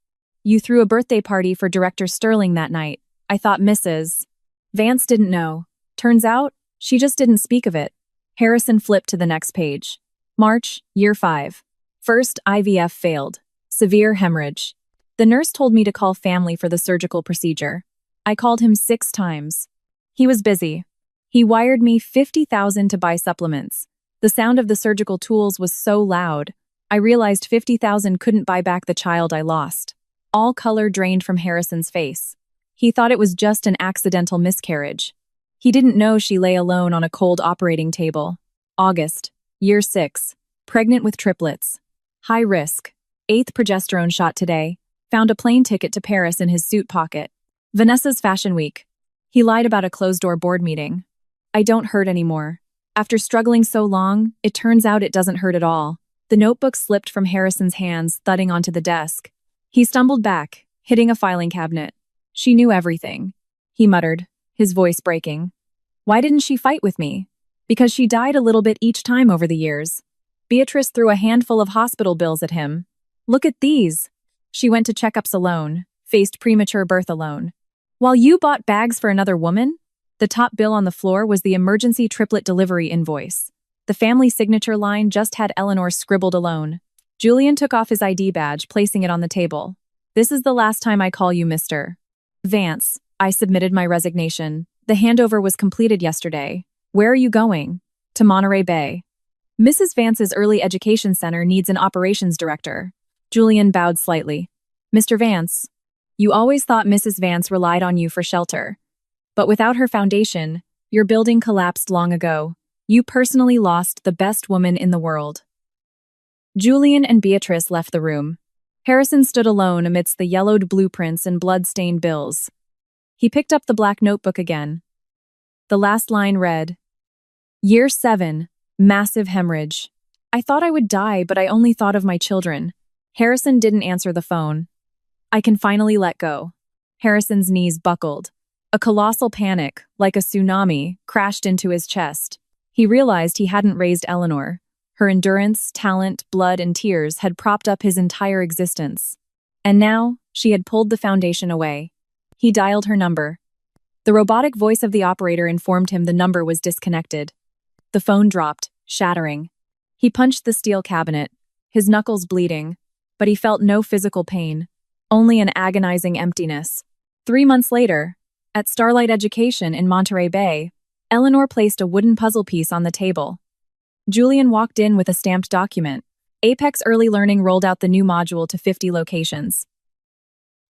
S1: You threw a birthday party for Director Sterling that night. I thought Mrs. Vance didn't know. Turns out, she just didn't speak of it. Harrison flipped to the next page. March, year 5. First IVF failed. Severe hemorrhage. The nurse told me to call family for the surgical procedure. I called him 6 times. He was busy. He wired me $50,000 to buy supplements. The sound of the surgical tools was so loud, I realized $50,000 couldn't buy back the child I lost. All color drained from Harrison's face. He thought it was just an accidental miscarriage. He didn't know she lay alone on a cold operating table. August, year 6. Pregnant with triplets. High risk. 8th progesterone shot today. Found a plane ticket to Paris in his suit pocket. Vanessa's fashion week. He lied about a closed-door board meeting. I don't hurt anymore. After struggling so long, it turns out it doesn't hurt at all. The notebook slipped from Harrison's hands, thudding onto the desk. He stumbled back, hitting a filing cabinet. She knew everything. He muttered, his voice breaking. Why didn't she fight with me? Because she died a little bit each time over the years. Beatrice threw a handful of hospital bills at him. Look at these. She went to checkups alone, faced premature birth alone. While you bought bags for another woman? The top bill on the floor was the emergency triplet delivery invoice. The family signature line just had Eleanor scribbled alone. Julian took off his ID badge, placing it on the table. This is the last time I call you Mr. Vance. I submitted my resignation. The handover was completed yesterday. Where are you going? To Monterey Bay. Mrs. Vance's early education center needs an operations director. Julian bowed slightly. Mr. Vance, you always thought Mrs. Vance relied on you for shelter. But without her foundation, your building collapsed long ago. You personally lost the best woman in the world. Julian and Beatrice left the room. Harrison stood alone amidst the yellowed blueprints and blood-stained bills. He picked up the black notebook again. The last line read, Year 7, massive hemorrhage. I thought I would die, but I only thought of my children. Harrison didn't answer the phone. I can finally let go. Harrison's knees buckled. A colossal panic, like a tsunami, crashed into his chest. He realized he hadn't raised Eleanor. Her endurance, talent, blood, and tears had propped up his entire existence. And now, she had pulled the foundation away. He dialed her number. The robotic voice of the operator informed him the number was disconnected. The phone dropped, shattering. He punched the steel cabinet, his knuckles bleeding, but he felt no physical pain, only an agonizing emptiness. 3 months later, at Starlight Education in Monterey Bay, Eleanor placed a wooden puzzle piece on the table. Julian walked in with a stamped document. Apex Early Learning rolled out the new module to 50 locations.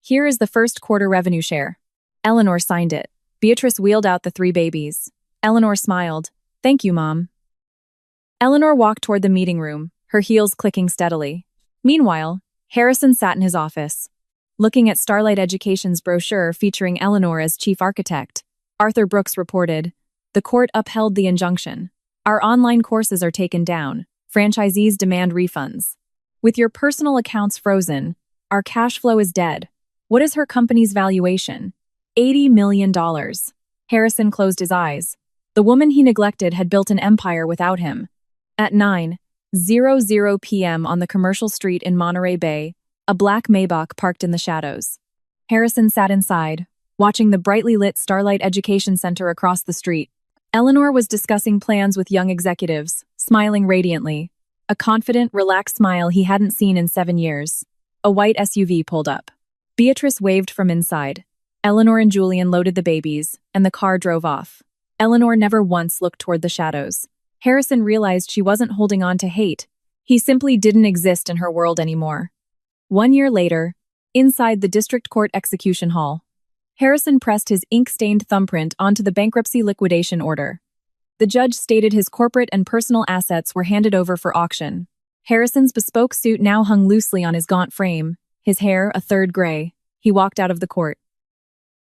S1: Here is the first quarter revenue share. Eleanor signed it. Beatrice wheeled out the 3 babies. Eleanor smiled. Thank you, Mom. Eleanor walked toward the meeting room, her heels clicking steadily. Meanwhile, Harrison sat in his office, looking at Starlight Education's brochure featuring Eleanor as chief architect. Arthur Brooks reported, the court upheld the injunction. Our online courses are taken down. Franchisees demand refunds. With your personal accounts frozen, our cash flow is dead. What is her company's valuation? $80 million. Harrison closed his eyes. The woman he neglected had built an empire without him. At 9:00 p.m. on the commercial street in Monterey Bay, a black Maybach parked in the shadows. Harrison sat inside, watching the brightly lit Starlight Education Center across the street. Eleanor was discussing plans with young executives, smiling radiantly. A confident, relaxed smile he hadn't seen in 7 years. A white SUV pulled up. Beatrice waved from inside. Eleanor and Julian loaded the babies, and the car drove off. Eleanor never once looked toward the shadows. Harrison realized she wasn't holding on to hate. He simply didn't exist in her world anymore. 1 year later, inside the district court execution hall, Harrison pressed his ink-stained thumbprint onto the bankruptcy liquidation order. The judge stated his corporate and personal assets were handed over for auction. Harrison's bespoke suit now hung loosely on his gaunt frame, his hair a third gray. He walked out of the court.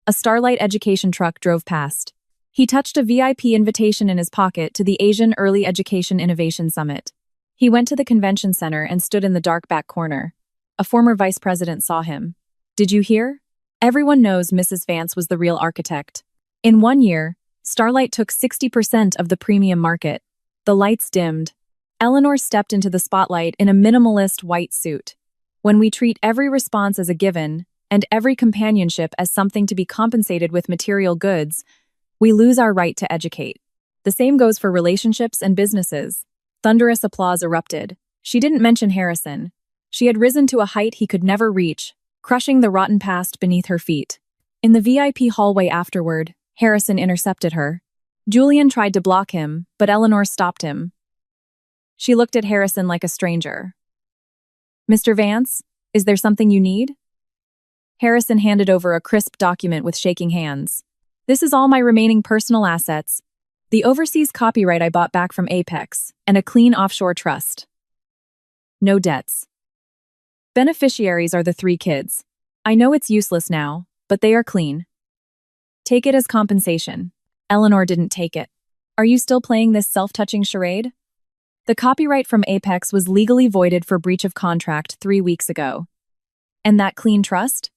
S1: A Starlight Education truck drove past. He touched a VIP invitation in his pocket to the Asian Early Education Innovation Summit. He went to the convention center and stood in the dark back corner. A former vice president saw him. Did you hear? Everyone knows Mrs. Vance was the real architect. In 1 year, Starlight took 60% of the premium market. The lights dimmed. Eleanor stepped into the spotlight in a minimalist white suit. When we treat every response as a given, and every companionship as something to be compensated with material goods, we lose our right to educate. The same goes for relationships and businesses. Thunderous applause erupted. She didn't mention Harrison. She had risen to a height he could never reach, crushing the rotten past beneath her feet. In the VIP hallway afterward, Harrison intercepted her. Julian tried to block him, but Eleanor stopped him. She looked at Harrison like a stranger. Mr. Vance, is there something you need? Harrison handed over a crisp document with shaking hands. This is all my remaining personal assets. The overseas copyright I bought back from Apex, and a clean offshore trust. No debts. Beneficiaries are the 3 kids. I know it's useless now, but they are clean. Take it as compensation. Eleanor didn't take it. Are you still playing this self-touching charade? The copyright from Apex was legally voided for breach of contract 3 weeks ago. And that clean trust?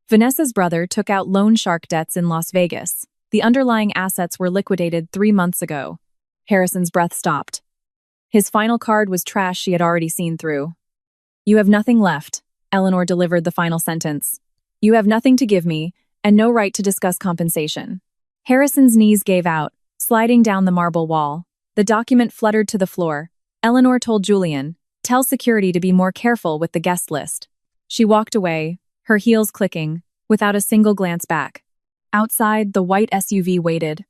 S1: Vanessa's brother took out loan shark debts in Las Vegas. The underlying assets were liquidated 3 months ago. Harrison's breath stopped. His final card was trash she had already seen through. You have nothing left, Eleanor delivered the final sentence. You have nothing to give me, and no right to discuss compensation. Harrison's knees gave out, sliding down the marble wall. The document fluttered to the floor. Eleanor told Julian, tell security to be more careful with the guest list. She walked away, her heels clicking, without a single glance back. Outside, the white SUV waited.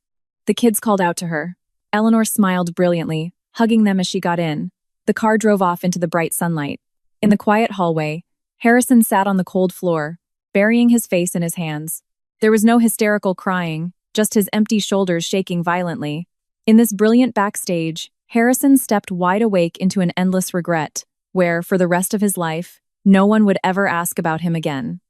S1: The kids called out to her. Eleanor smiled brilliantly, hugging them as she got in. The car drove off into the bright sunlight. In the quiet hallway, Harrison sat on the cold floor, burying his face in his hands. There was no hysterical crying, just his empty shoulders shaking violently. In this brilliant backstage, Harrison stepped wide awake into an endless regret, where, for the rest of his life, no one would ever ask about him again.